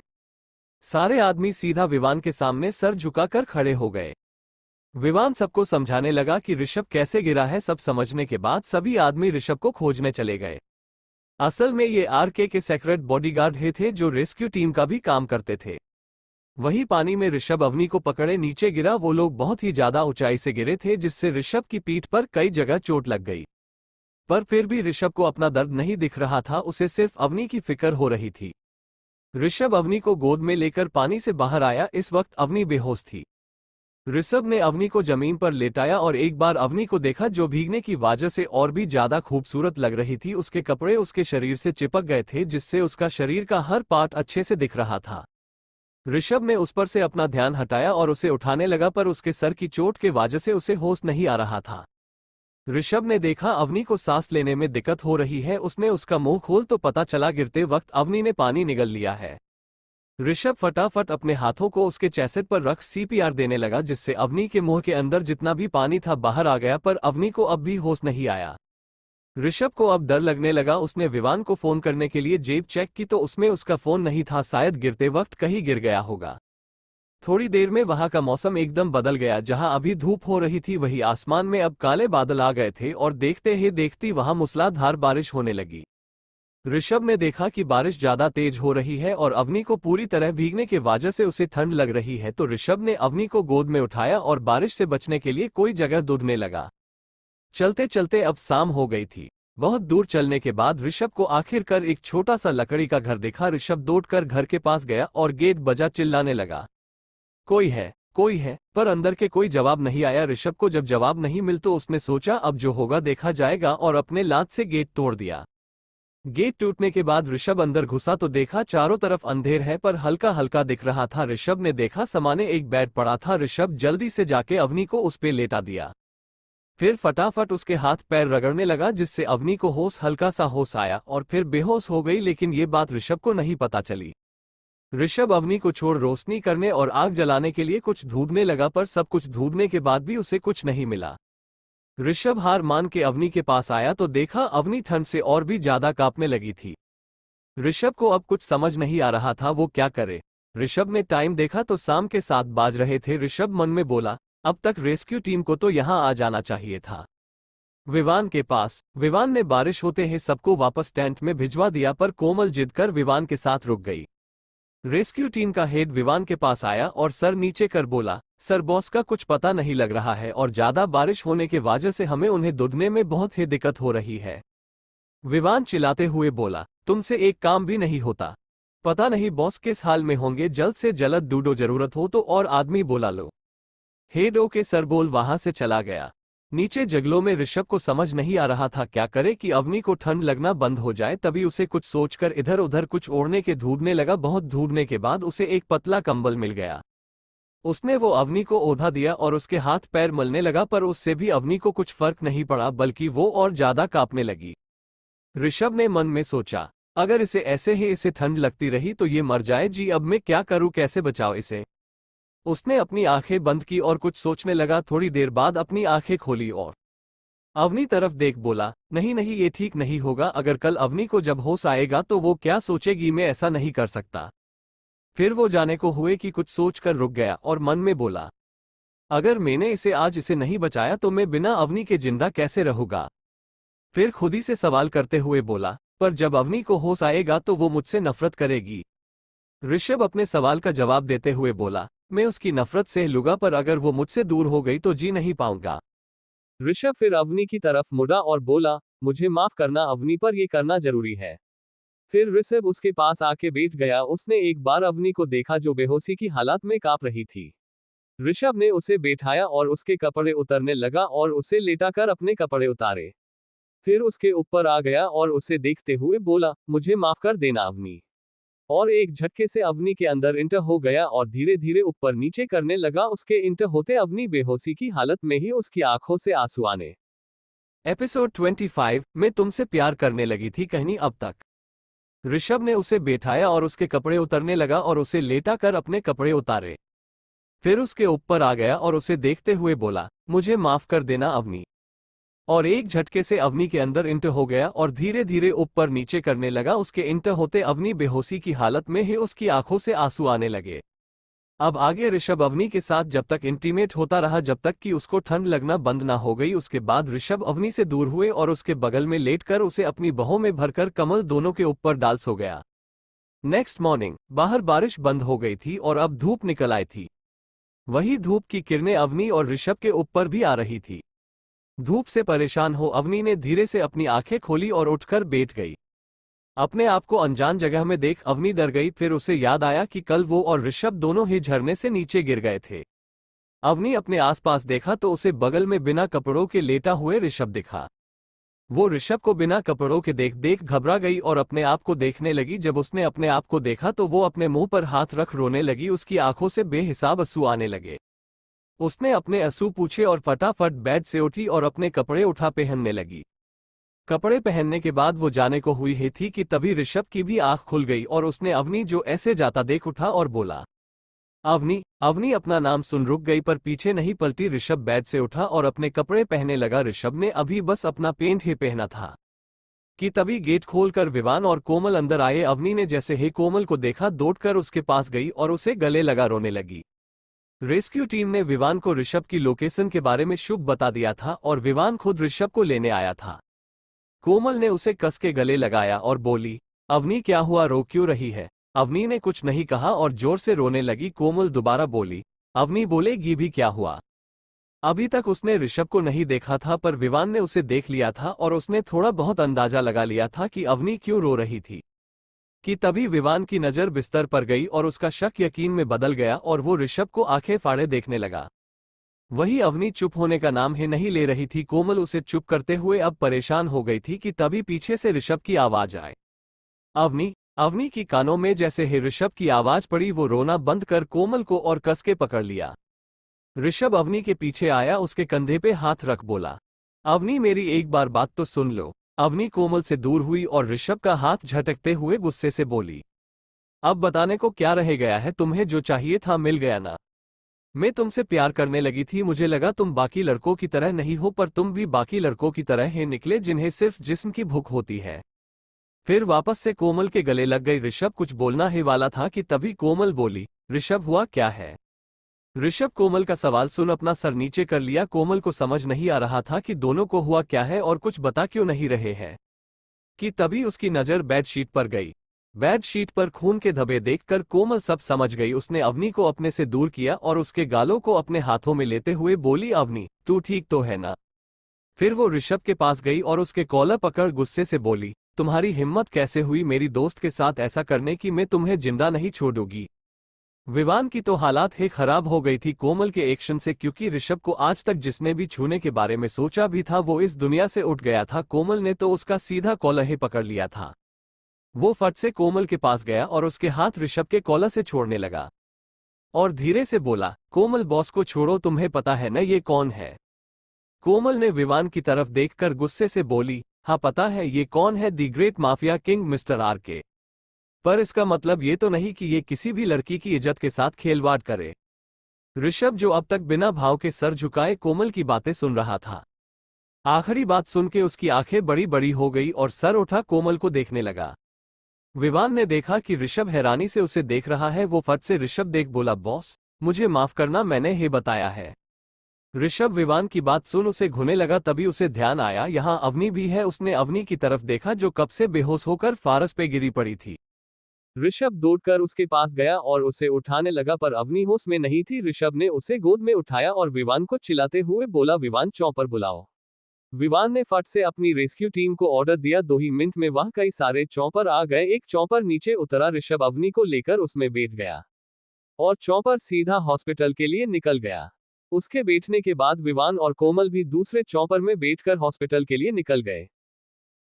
S2: सारे आदमी सीधा विवान के सामने सर झुकाकर खड़े हो गए। विवान सबको समझाने लगा कि ऋषभ कैसे गिरा है। सब समझने के बाद सभी आदमी ऋषभ को खोजने चले गए। असल में ये आरके के सेक्रेट बॉडीगार्ड ही थे जो रेस्क्यू टीम का भी काम करते थे। वही पानी में ऋषभ अवनी को पकड़े नीचे गिरा। वो लोग बहुत ही ज्यादा ऊंचाई से गिरे थे जिससे ऋषभ की पीठ पर कई जगह चोट लग गई। पर फिर भी ऋषभ को अपना दर्द नहीं दिख रहा था, उसे सिर्फ अवनी की फिक्र हो रही थी। ऋषभ अवनी को गोद में लेकर पानी से बाहर आया। इस वक्त अवनी बेहोश थी। ऋषभ ने अवनी को जमीन पर लेटाया और एक बार अवनी को देखा जो भीगने की वजह से और भी ज्यादा खूबसूरत लग रही थी। उसके कपड़े उसके शरीर से चिपक गए थे जिससे उसका शरीर का हर पार्ट अच्छे से दिख रहा था। ऋषभ ने उस पर से अपना ध्यान हटाया और उसे उठाने लगा, पर उसके सर की चोट के वजह से उसे होश नहीं आ रहा था। ऋषभ ने देखा अवनी को सांस लेने में दिक्कत हो रही है। उसने उसका मुंह खोल तो पता चला गिरते वक्त अवनी ने पानी निगल लिया है। ऋषभ फटाफट अपने हाथों को उसके चेस्ट पर रख सीपीआर देने लगा जिससे अवनी के मुंह के अंदर जितना भी पानी था बाहर आ गया, पर अवनी को अब भी होश नहीं आया। ऋषभ को अब डर लगने लगा। उसने विवान को फोन करने के लिए जेब चेक की तो उसमें उसका फोन नहीं था। शायद गिरते वक्त कहीं गिर गया होगा। थोड़ी देर में वहां का मौसम एकदम बदल गया। जहां अभी धूप हो रही थी वही आसमान में अब काले बादल आ गए थे और देखते ही देखती वहां मूसलाधार बारिश होने लगी। ऋषभ ने देखा कि बारिश ज्यादा तेज हो रही है और अवनी को पूरी तरह भीगने के वजह से उसे ठंड लग रही है, तो ऋषभ ने अवनी को गोद में उठाया और बारिश से बचने के लिए कोई जगह ढूंढने लगा। चलते चलते अब शाम हो गई थी। बहुत दूर चलने के बाद ऋषभ को आखिरकार एक छोटा सा लकड़ी का घर दिखा। ऋषभ दौड़कर घर के पास गया और गेट बजा चिल्लाने लगा, कोई है, कोई है, पर अंदर के कोई जवाब नहीं आया। ऋषभ को जब जवाब नहीं मिल तो उसने सोचा अब जो होगा देखा जाएगा और अपने लात से गेट तोड़ दिया। गेट टूटने के बाद ऋषभ अंदर घुसा तो देखा चारों तरफ अंधेर है पर हल्का हल्का दिख रहा था। ऋषभ ने देखा सामने एक बेड पड़ा था। ऋषभ जल्दी से जाके अवनी को उस पे लेटा दिया। फिर फटाफट उसके हाथ पैर रगड़ने लगा जिससे अवनी को होश हल्का सा होश आया और फिर बेहोश हो गई, लेकिन ये बात ऋषभ को नहीं पता चली। ऋषभ अवनी को छोड़ रोशनी करने और आग जलाने के लिए कुछ ढूंढने लगा, पर सब कुछ ढूंढने के बाद भी उसे कुछ नहीं मिला। ऋषभ हार मान के अवनी के पास आया तो देखा अवनी ठंड से और भी ज्यादा कांपने लगी थी। ऋषभ को अब कुछ समझ नहीं आ रहा था वो क्या करे। ऋषभ ने टाइम देखा तो शाम के 7 बाज रहे थे। ऋषभ मन में बोला, अब तक रेस्क्यू टीम को तो यहां आ जाना चाहिए था। विवान के पास। विवान ने बारिश होते ही सबको वापस टेंट में भिजवा दिया, पर कोमल जिद कर विवान के साथ रुक गई। रेस्क्यू टीम का हेड विवान के पास आया और सर नीचे कर बोला, सर बॉस का कुछ पता नहीं लग रहा है और ज्यादा बारिश होने के वजह से हमें उन्हें ढूंढने में बहुत ही दिक्कत हो रही है। विवान चिल्लाते हुए बोला, तुमसे एक काम भी नहीं होता। पता नहीं बॉस किस हाल में होंगे, जल्द से जल्द ढूंढो, जरूरत हो तो और आदमी बुला लो। हेड ओके सर बोल वहां से चला गया। नीचे जंगलों में ऋषभ को समझ नहीं आ रहा था क्या करे कि अवनी को ठंड लगना बंद हो जाए। तभी उसे कुछ सोचकर इधर उधर कुछ ओढ़ने के ढूंढने लगा। बहुत ढूंढने के बाद उसे एक पतला कंबल मिल गया। उसने वो अवनी को ओढ़ा दिया और उसके हाथ पैर मलने लगा, पर उससे भी अवनी को कुछ फर्क नहीं पड़ा, बल्कि वो और ज्यादा कांपने लगी। ऋषभ ने मन में सोचा, अगर इसे ऐसे ही इसे ठंड लगती रही तो ये मर जाए जी। अब मैं क्या करूं, कैसे बचाओ इसे। उसने अपनी आंखें बंद की और कुछ सोचने लगा। थोड़ी देर बाद अपनी आंखें खोली और अवनी तरफ देख बोला, नहीं नहीं ये ठीक नहीं होगा। अगर कल अवनी को जब होश आएगा तो वो क्या सोचेगी, मैं ऐसा नहीं कर सकता। फिर वो जाने को हुए कि कुछ सोचकर रुक गया और मन में बोला, अगर मैंने इसे नहीं बचाया तो मैं बिना अवनी के जिंदा कैसे रहूंगा। फिर खुद ही से सवाल करते हुए बोला, पर जब अवनी को होश आएगा तो वो मुझसे नफरत करेगी। ऋषभ अपने सवाल का जवाब देते हुए बोला, मैं उसकी नफरत सह लूंगा, पर अगर वो मुझसे दूर हो गई तो जी नहीं पाऊंगा।
S1: ऋषभ फिर अवनी की तरफ मुड़ा और बोला, मुझे माफ करना अवनी, पर यह करना जरूरी है। फिर ऋषभ उसके पास आके बैठ गया। उसने एक बार अवनी को देखा जो बेहोशी की हालत में कांप रही थी। ऋषभ ने उसे बैठाया और उसके कपड़े उतरने लगा और उसे लेटाकर अपने कपड़े उतारे। फिर उसके ऊपर आ गया और उसे देखते हुए बोला, मुझे माफ कर देना अवनी। और एक झटके से अवनी के अंदर इंटर हो गया और धीरे धीरे ऊपर नीचे करने लगा। उसके इंटर होते अवनी बेहोशी की हालत में ही उसकी आंखों से आंसू आने।
S2: एपिसोड 25 में तुमसे प्यार करने लगी थी कहानी अब तक। ऋषभ ने उसे बैठाया और उसके कपड़े उतरने लगा और उसे लेटा कर अपने कपड़े उतारे। फिर उसके ऊपर आ गया और उसे देखते हुए बोला, मुझे माफ कर देना अवनी। और एक झटके से अवनी के अंदर इंटर हो गया और धीरे धीरे ऊपर नीचे करने लगा। उसके इंटर होते अवनी बेहोशी की हालत में ही उसकी आंखों से आंसू आने लगे। अब आगे ऋषभ अवनी के साथ जब तक इंटीमेट होता रहा, जब तक कि उसको ठंड लगना बंद ना हो गई। उसके बाद ऋषभ अवनी से दूर हुए और उसके बगल में लेटकर उसे अपनी बाहों में भरकर कमल दोनों के ऊपर डाल सो गया। नेक्स्ट मॉर्निंग बाहर बारिश बंद हो गई थी और अब धूप निकल आई थी। वही धूप की किरणें अवनी और ऋषभ के ऊपर भी आ रही थी। धूप से परेशान हो अवनी ने धीरे से अपनी आंखें खोली और उठकर बैठ गई। अपने आप को अनजान जगह में देख अवनी डर गई। फिर उसे याद आया कि कल वो और ऋषभ दोनों ही झरने से नीचे गिर गए थे। अवनी अपने आसपास देखा तो उसे बगल में बिना कपड़ों के लेटा हुए ऋषभ दिखा। वो ऋषभ को बिना कपड़ों के देख देख घबरा गई और अपने आप को देखने लगी। जब उसने अपने आप को देखा तो वो अपने मुंह पर हाथ रख रोने लगी। उसकी आंखों से बेहिसाब आंसू आने लगे। उसने अपने आंसू पूछे और फटाफट बेड से उठी और अपने कपड़े उठा पहनने लगी। कपड़े पहनने के बाद वो जाने को हुई ही थी कि तभी ऋषभ की भी आंख खुल गई और उसने अवनी जो ऐसे जाता देख उठा और बोला, अवनी। अवनी अपना नाम सुन रुक गई पर पीछे नहीं पलटी। ऋषभ बेड से उठा और अपने कपड़े पहनने लगा। ऋषभ ने अभी बस अपना पेंट ही पहना था कि तभी गेट खोलकर विवान और कोमल अंदर आए। अवनी ने जैसे ही कोमल को देखा दौड़कर उसके पास गई और उसे गले लगा रोने लगी। रेस्क्यू टीम ने विवान को ऋषभ की लोकेशन के बारे में शुभ बता दिया था और विवान खुद ऋषभ को लेने आया था। कोमल ने उसे कस के गले लगाया और बोली, अवनी क्या हुआ, रो क्यों रही है। अवनी ने कुछ नहीं कहा और जोर से रोने लगी। कोमल दोबारा बोली, अवनी बोलेगी भी क्या हुआ। अभी तक उसने ऋषभ को नहीं देखा था पर विवान ने उसे देख लिया था और उसने थोड़ा बहुत अंदाजा लगा लिया था कि अवनी क्यों रो रही थी। कि तभी विवान की नजर बिस्तर पर गई और उसका शक यकीन में बदल गया और वो ऋषभ को आंखें फाड़े देखने लगा। वही अवनी चुप होने का नाम ही नहीं ले रही थी। कोमल उसे चुप करते हुए अब परेशान हो गई थी कि तभी पीछे से ऋषभ की आवाज आए, अवनी। अवनी की कानों में जैसे ही ऋषभ की आवाज पड़ी वो रोना बंद कर कोमल को और कस के पकड़ लिया। ऋषभ अवनी के पीछे आया, उसके कंधे पे हाथ रख बोला, अवनी मेरी एक बार बात तो सुन लो। अवनी कोमल से दूर हुई और ऋषभ का हाथ झटकते हुए गुस्से से बोली, अब बताने को क्या रह गया है, तुम्हें जो चाहिए था मिल गया ना। मैं तुमसे प्यार करने लगी थी, मुझे लगा तुम बाकी लड़कों की तरह नहीं हो, पर तुम भी बाकी लड़कों की तरह ही निकले जिन्हें सिर्फ जिस्म की भूख होती है। फिर वापस से कोमल के गले लग गई। ऋषभ कुछ बोलना ही वाला था कि तभी कोमल बोली, ऋषभ हुआ क्या है? ऋषभ कोमल का सवाल सुन अपना सर नीचे कर लिया। कोमल को समझ नहीं आ रहा था कि दोनों को हुआ क्या है और कुछ बता क्यों नहीं रहे हैं। कि तभी उसकी नजर बेडशीट पर गई। बेडशीट पर खून के धब्बे देखकर कोमल सब समझ गई। उसने अवनी को अपने से दूर किया और उसके गालों को अपने हाथों में लेते हुए बोली, अवनी तू ठीक तो है ना? फिर वो ऋषभ के पास गई और उसके कॉलर पकड़ गुस्से से बोली, तुम्हारी हिम्मत कैसे हुई मेरी दोस्त के साथ ऐसा करने की? मैं तुम्हें जिंदा नहीं छोड़ूंगी। विवान की तो हालात ही खराब हो गई थी कोमल के एक्शन से, क्योंकि ऋषभ को आज तक जिसने भी छूने के बारे में सोचा भी था वो इस दुनिया से उठ गया था। कोमल ने तो उसका सीधा कॉलर ही पकड़ लिया था। वो फट से कोमल के पास गया और उसके हाथ ऋषभ के कॉलर से छोड़ने लगा और धीरे से बोला, कोमल बॉस को छोड़ो, तुम्हें पता है न ये कौन है? कोमल ने विवान की तरफ देखकर गुस्से से बोली, हाँ पता है ये कौन है, the great mafia king mister RK. पर इसका मतलब ये तो नहीं कि ये किसी भी लड़की की इज्जत के साथ खेलवाड़ करे। ऋषभ जो अब तक बिना भाव के सर झुकाए कोमल की बातें सुन रहा था, आखिरी बात सुन के उसकी आंखें बड़ी बड़ी हो गई और सर उठा कोमल को देखने लगा। विवान ने देखा कि ऋषभ हैरानी से उसे देख रहा है। वो फट से ऋषभ देख बोला, बॉस मुझे माफ करना, मैंने ही बताया है। ऋषभ विवान की बात सुन उसे घुने लगा। तभी उसे ध्यान आया यहाँ अवनी भी है। उसने अवनी की तरफ देखा जो कब से बेहोश होकर फारस पे गिरी पड़ी थी।
S1: ऋषभ दौड़कर उसके पास गया और उसे उठाने लगा, पर अवनी होश में नहीं थी। ऋषभ ने उसे गोद में उठाया और विवान को चिल्लाते हुए बोला, विवान चॉपर बुलाओ। विवान ने फट से अपनी रेस्क्यू टीम को ऑर्डर दिया। 2 ही मिनट में वहां कई सारे चॉपर आ गए। एक चॉपर नीचे उतरा, ऋषभ अवनी को लेकर उसमें बैठ गया और चॉपर सीधा हॉस्पिटल के लिए निकल गया। उसके बैठने के बाद विवान और कोमल भी दूसरे चॉपर में बैठकर हॉस्पिटल के लिए निकल गए।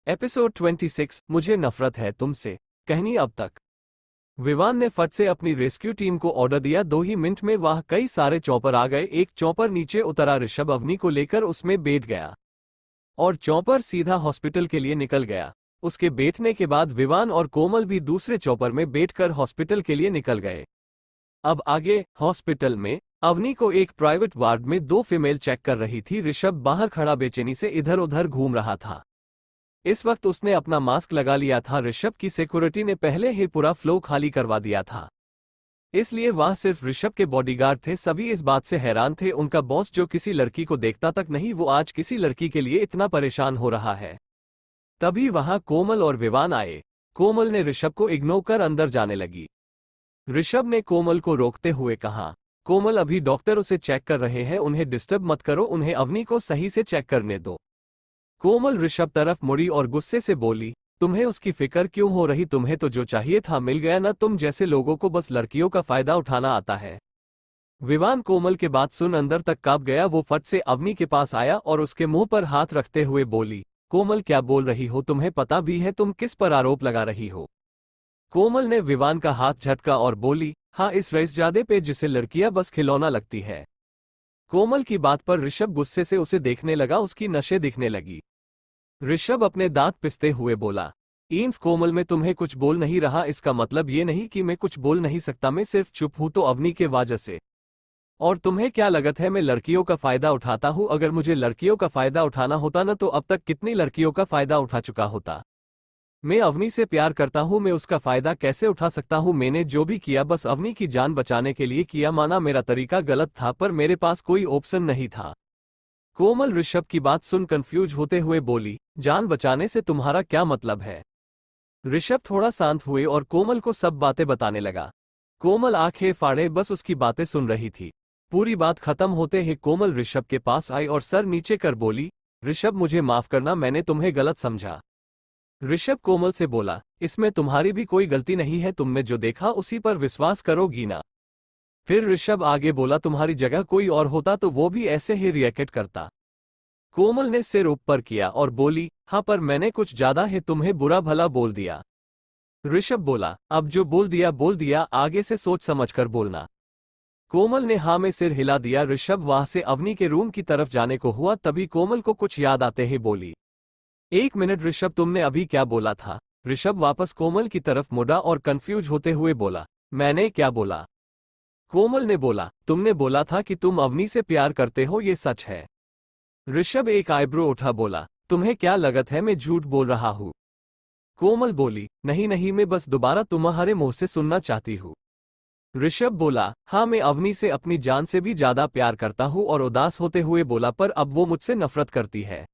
S2: एपिसोड 26, मुझे नफरत है तुमसे, कहानी अब तक। विवान ने फट से अपनी रेस्क्यू टीम को ऑर्डर दिया। 2 ही मिनट में वहां कई सारे चॉपर आ गए। एक चॉपर नीचे उतरा, ऋषभ अवनी को लेकर उसमें बैठ गया और चॉपर सीधा हॉस्पिटल के लिए निकल गया। उसके बैठने के बाद विवान और कोमल भी दूसरे चॉपर में बैठकर हॉस्पिटल के लिए निकल गए। अब आगे हॉस्पिटल में अवनी को एक प्राइवेट वार्ड में 2 फीमेल चेक कर रही थी। ऋषभ बाहर खड़ा बेचैनी से इधर उधर घूम रहा था। इस वक्त उसने अपना मास्क लगा लिया था। ऋषभ की सिक्योरिटी ने पहले ही पूरा फ्लो खाली करवा दिया था, इसलिए वहां सिर्फ ऋषभ के बॉडीगार्ड थे। सभी इस बात से हैरान थे, उनका बॉस जो किसी लड़की को देखता तक नहीं, वो आज किसी लड़की के लिए इतना परेशान हो रहा है। तभी वहां कोमल और विवान आए। कोमल ने ऋषभ को इग्नोर कर अंदर जाने लगी। ऋषभ ने कोमल को रोकते हुए कहा, कोमल अभी डॉक्टर उसे चेक कर रहे हैं, उन्हें डिस्टर्ब मत करो, उन्हें अवनी को सही से चेक करने दो। कोमल ऋषभ तरफ मुड़ी और गुस्से से बोली, तुम्हें उसकी फिक्र क्यों हो रही? तुम्हें तो जो चाहिए था मिल गया ना, तुम जैसे लोगों को बस लड़कियों का फायदा उठाना आता है। विवान कोमल के बात सुन अंदर तक कांप गया। वो फट से अवनी के पास आया और उसके मुंह पर हाथ रखते हुए बोली, कोमल क्या बोल रही हो? तुम्हें पता भी है तुम किस पर आरोप लगा रही हो? कोमल ने विवान का हाथ झटका और बोली, हाँ इस रईसजादे पे जिसे लड़कियां बस खिलौना लगती है। कोमल की बात पर ऋषभ गुस्से से उसे देखने लगा, उसकी नशे दिखने लगी। ऋषभ अपने दांत पिसते हुए बोला, इंफ कोमल मैं तुम्हें कुछ बोल नहीं रहा, इसका मतलब ये नहीं कि मैं कुछ बोल नहीं सकता, मैं सिर्फ चुप हूं तो अवनी के वजह से। और तुम्हें क्या लगत है मैं लड़कियों का फायदा उठाता हूं? अगर मुझे लड़कियों का फायदा उठाना होता ना तो अब तक कितनी लड़कियों का फायदा उठा चुका होता। मैं अवनी से प्यार करता हूं, मैं उसका फायदा कैसे उठा सकता हूं? मैंने जो भी किया बस अवनी की जान बचाने के लिए किया। माना मेरा तरीका गलत था पर मेरे पास कोई ऑप्शन नहीं था। कोमल ऋषभ की बात सुन कंफ्यूज होते हुए बोली, जान बचाने से तुम्हारा क्या मतलब है? ऋषभ थोड़ा शांत हुए और कोमल को सब बातें बताने लगा। कोमल आंखें फाड़े बस उसकी बातें सुन रही थी। पूरी बात खत्म होते ही कोमल ऋषभ के पास आई और सर नीचे कर बोली, ऋषभ मुझे माफ करना, मैंने तुम्हें गलत समझा। ऋषभ कोमल से बोला, इसमें तुम्हारी भी कोई गलती नहीं है, तुमने जो देखा उसी पर विश्वास करोगी ना। फिर ऋषभ आगे बोला, तुम्हारी जगह कोई और होता तो वो भी ऐसे ही रिएक्ट करता। कोमल ने सिर ऊपर किया और बोली, हाँ पर मैंने कुछ ज्यादा ही तुम्हें बुरा भला बोल दिया। ऋषभ बोला, अब जो बोल दिया, आगे से सोच समझकर बोलना। कोमल ने हाँ में सिर हिला दिया। ऋषभ वहां से अवनी के रूम की तरफ जाने को हुआ, तभी कोमल को कुछ याद आते ही बोली, 1 मिनट ऋषभ तुमने अभी क्या बोला था? ऋषभ वापस कोमल की तरफ मुड़ा और कंफ्यूज होते हुए बोला, मैंने क्या बोला? कोमल ने बोला, तुमने बोला था कि तुम अवनी से प्यार करते हो, ये सच है? ऋषभ एक आईब्रो उठा बोला, तुम्हें क्या लगत है मैं झूठ बोल रहा हूं? कोमल बोली, नहीं नहीं, मैं बस दोबारा तुम्हारे मुंह से सुनना चाहती हूँ। ऋषभ बोला, हाँ मैं अवनी से अपनी जान से भी ज्यादा प्यार करता हूँ, और उदास होते हुए बोला, पर अब वो मुझसे नफरत करती है।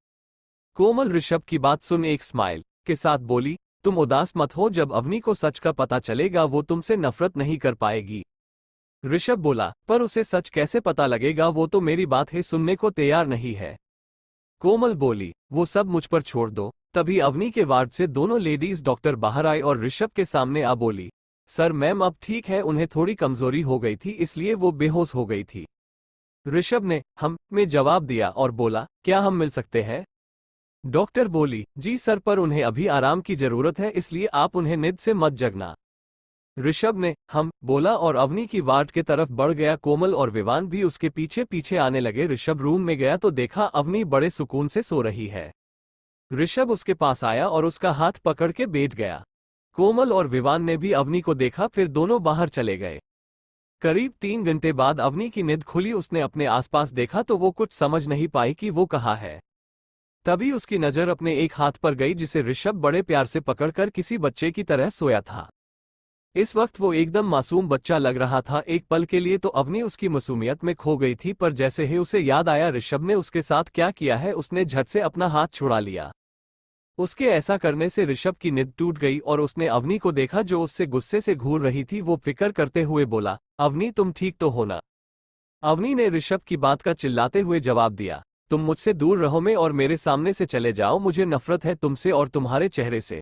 S2: कोमल ऋषभ की बात सुन एक स्माइल के साथ बोली, तुम उदास मत हो, जब अवनी को सच का पता चलेगा वो तुमसे नफरत नहीं कर पाएगी। ऋषभ बोला, पर उसे सच कैसे पता लगेगा, वो तो मेरी बात ही सुनने को तैयार नहीं है। कोमल बोली, वो सब मुझ पर छोड़ दो। तभी अवनी के वार्ड से दोनों लेडीज डॉक्टर बाहर आए और ऋषभ के सामने आ बोली, सर मैम अब ठीक है, उन्हें थोड़ी कमजोरी हो गई थी इसलिए वो बेहोश हो गई थी। ऋषभ ने हम में जवाब दिया और बोला, क्या हम मिल सकते हैं? डॉक्टर बोली, जी सर, पर उन्हें अभी आराम की जरूरत है, इसलिए आप उन्हें नींद से मत जगना। ऋषभ ने हम बोला और अवनी की वार्ड के तरफ बढ़ गया। कोमल और विवान भी उसके पीछे पीछे आने लगे। ऋषभ रूम में गया तो देखा अवनी बड़े सुकून से सो रही है। ऋषभ उसके पास आया और उसका हाथ पकड़ के बैठ गया। कोमल और विवान ने भी अवनी को देखा, फिर दोनों बाहर चले गए। करीब 3 घंटे बाद अवनी की नींद खुली। उसने अपने आसपास देखा तो वो कुछ समझ नहीं पाई कि वो कहाँ है। तभी उसकी नजर अपने एक हाथ पर गई जिसे ऋषभ बड़े प्यार से पकड़कर किसी बच्चे की तरह सोया था। इस वक्त वो एकदम मासूम बच्चा लग रहा था। एक पल के लिए तो अवनी उसकी मासूमियत में खो गई थी, पर जैसे ही उसे याद आया ऋषभ ने उसके साथ क्या किया है, उसने झट से अपना हाथ छुड़ा लिया। उसके ऐसा करने से ऋषभ की नींद टूट गई और उसने अवनी को देखा जो उससे गुस्से से घूर रही थी। वो फिक्र करते हुए बोला, अवनी तुम ठीक तो हो ना? अवनी ने ऋषभ की बात का चिल्लाते हुए जवाब दिया, तुम मुझसे दूर रहो मैं और मेरे सामने से चले जाओ, मुझे नफरत है तुमसे और तुम्हारे चेहरे से।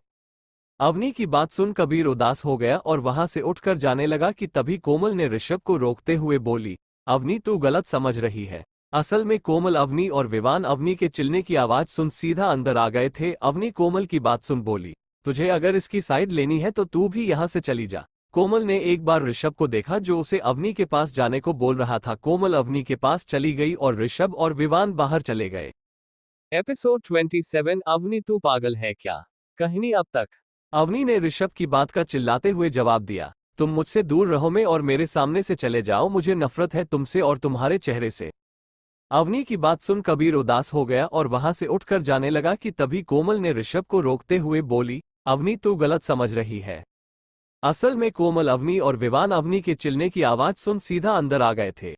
S2: अवनी की बात सुन कबीर उदास हो गया और वहां से उठकर जाने लगा कि तभी कोमल ने ऋषभ को रोकते हुए बोली, अवनी तू गलत समझ रही है। असल में कोमल अवनी और विवान अवनी के चिल्लने की आवाज सुन सीधा अंदर आ गए थे। अवनी कोमल की बात सुन बोली, तुझे अगर इसकी साइड लेनी है तो तू भी यहाँ से चली जा। कोमल ने एक बार ऋषभ को देखा जो उसे अवनी के पास जाने को बोल रहा था। कोमल अवनी के पास चली गई और ऋषभ और विवान बाहर चले गए।
S1: एपिसोड 27 अवनी तू पागल है क्या? कहानी अब तक।
S2: अवनी ने ऋषभ की बात का चिल्लाते हुए जवाब दिया, तुम मुझसे दूर रहो मैं और मेरे सामने से चले जाओ, मुझे नफरत है तुमसे और तुम्हारे चेहरे से। अवनी की बात सुन कबीर उदास हो गया और वहां से उठकर जाने लगा कि तभी कोमल ने ऋषभ को रोकते हुए बोली, अवनी तू गलत समझ रही है। असल में कोमल अवनी और विवान अवनी के चिल्लने की आवाज सुन सीधा अंदर आ गए थे।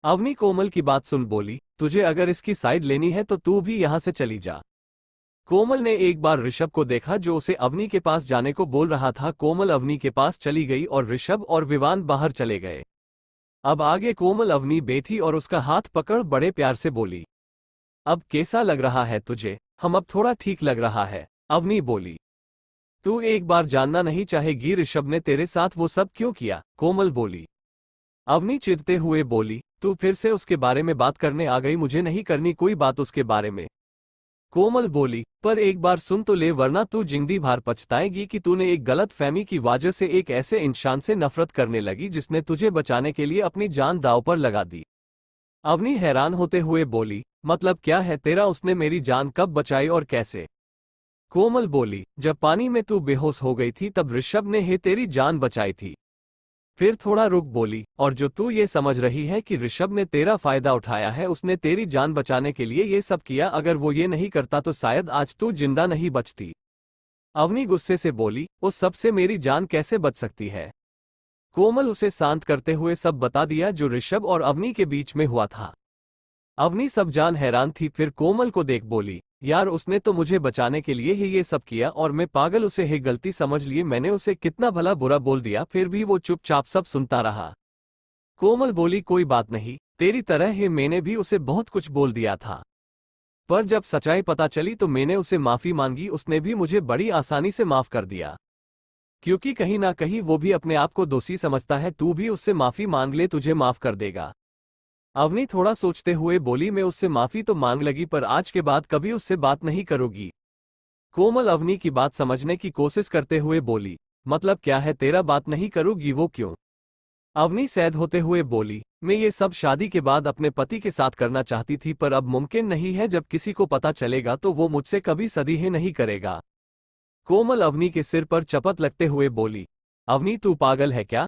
S2: अवनी कोमल की बात सुन बोली, तुझे अगर इसकी साइड लेनी है तो तू भी यहां से चली जा। कोमल ने एक बार ऋषभ को देखा जो उसे अवनी के पास जाने को बोल रहा था। कोमल अवनी के पास चली गई और ऋषभ और विवान बाहर चले गए। अब आगे कोमल अवनी बैठी और उसका हाथ पकड़ बड़े प्यार से बोली, अब कैसा लग रहा है तुझे? हम अब थोड़ा ठीक लग रहा है। अवनी बोली, तू एक बार जानना नहीं चाहेगी ऋषभ ने तेरे साथ वो सब क्यों किया? कोमल बोली। अवनी चिढ़ते हुए बोली, तू फिर से उसके बारे में बात करने आ गई, मुझे नहीं करनी कोई बात उसके बारे में। कोमल बोली, पर एक बार सुन तो ले वरना तू जिंदगी भर पछताएगी कि तूने एक गलत फहमी की वजह से एक ऐसे इंसान से नफरत करने लगी जिसने तुझे बचाने के लिए अपनी जान दांव पर लगा दी। अवनी हैरान होते हुए बोली, मतलब क्या है तेरा? उसने मेरी जान कब बचाई और कैसे? कोमल बोली, जब पानी में तू बेहोश हो गई थी तब ऋषभ ने ही तेरी जान बचाई थी। फिर थोड़ा रुक बोली, और जो तू ये समझ रही है कि ऋषभ ने तेरा फायदा उठाया है, उसने तेरी जान बचाने के लिए ये सब किया, अगर वो ये नहीं करता तो शायद आज तू जिंदा नहीं बचती। अवनी गुस्से से बोली, उस सब से मेरी जान कैसे बच सकती है? कोमल उसे शांत करते हुए सब बता दिया जो ऋषभ और अवनी के बीच में हुआ था। अवनी सब जान हैरान थी, फिर कोमल को देख बोली, यार उसने तो मुझे बचाने के लिए ही ये सब किया और मैं पागल उसे ही गलती समझ लिए, मैंने उसे कितना भला बुरा बोल दिया, फिर भी वो चुपचाप सब सुनता रहा। कोमल बोली, कोई बात नहीं, तेरी तरह ही मैंने भी उसे बहुत कुछ बोल दिया था, पर जब सच्चाई पता चली तो मैंने उसे माफी मांगी, उसने भी मुझे बड़ी आसानी से माफ कर दिया, क्योंकि कहीं ना कहीं वो भी अपने आप को दोषी समझता है। तू भी उससे माफी मांग ले, तुझे माफ कर देगा। अवनी थोड़ा सोचते हुए बोली, मैं उससे माफी तो मांग लगी पर आज के बाद कभी उससे बात नहीं करूंगी। कोमल अवनी की बात समझने की कोशिश करते हुए बोली, मतलब क्या है तेरा? बात नहीं करूंगी वो क्यों? अवनी सैद होते हुए बोली, मैं ये सब शादी के बाद अपने पति के साथ करना चाहती थी, पर अब मुमकिन नहीं है, जब किसी को पता चलेगा तो वो मुझसे कभी सदी ही नहीं करेगा। कोमल अवनी के सिर पर चपत लगते हुए बोली, अवनी तू पागल है क्या?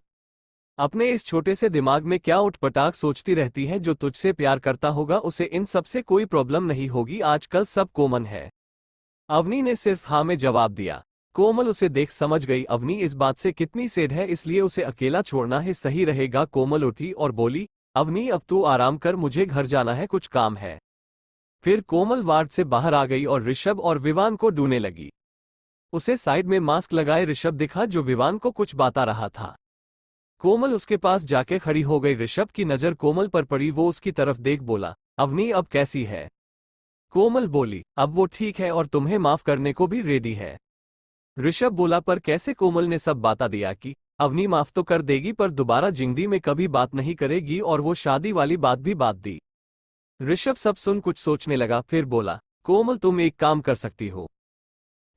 S2: अपने इस छोटे से दिमाग में क्या उठपटांग सोचती रहती है? जो तुझसे प्यार करता होगा उसे इन सब से कोई प्रॉब्लम नहीं होगी, आजकल सब कॉमन है। अवनी ने सिर्फ हाँ में जवाब दिया। कोमल उसे देख समझ गई अवनी इस बात से कितनी सैड है, इसलिए उसे अकेला छोड़ना ही सही रहेगा। कोमल उठी और बोली, अवनी अब तू आराम कर, मुझे घर जाना है, कुछ काम है। फिर कोमल वार्ड से बाहर आ गई और ऋषभ और विवान को ढूंढने लगी। उसे साइड में मास्क लगाए ऋषभ दिखा जो विवान को कुछ बता रहा था। कोमल उसके पास जाके खड़ी हो गई। ऋषभ की नजर कोमल पर पड़ी, वो उसकी तरफ देख बोला, अवनी अब कैसी है? कोमल बोली, अब वो ठीक है और तुम्हें माफ करने को भी रेडी है। ऋषभ बोला, पर कैसे? कोमल ने सब बता दिया कि अवनी माफ तो कर देगी पर दोबारा जिंदगी में कभी बात नहीं करेगी और वो शादी वाली बात भी बात दी। ऋषभ सब सुन कुछ सोचने लगा, फिर बोला, कोमल तुम एक काम कर सकती हो।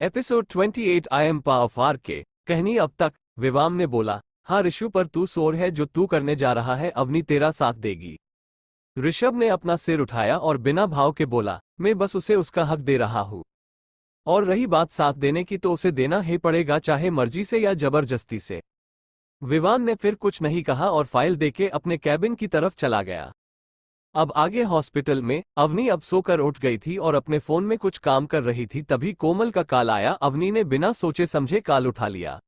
S2: Episode 28 I am power of R K कहनी अब तक। विवाम ने बोला, हाँ ऋषु, पर तू शोर है, जो तू करने जा रहा है अवनी तेरा साथ देगी। ऋषभ ने अपना सिर उठाया और बिना भाव के बोला, मैं बस उसे उसका हक दे रहा हूँ, और रही बात साथ देने की तो उसे देना ही पड़ेगा, चाहे मर्जी से या जबरदस्ती से। विवान ने फिर कुछ नहीं कहा और फाइल देके अपने कैबिन की तरफ चला गया। अब आगे हॉस्पिटल में अवनी अब सोकर उठ गई थी और अपने फोन में कुछ काम कर रही थी, तभी कोमल का कॉल आया। अवनी ने बिना सोचे समझे कॉल उठा लिया।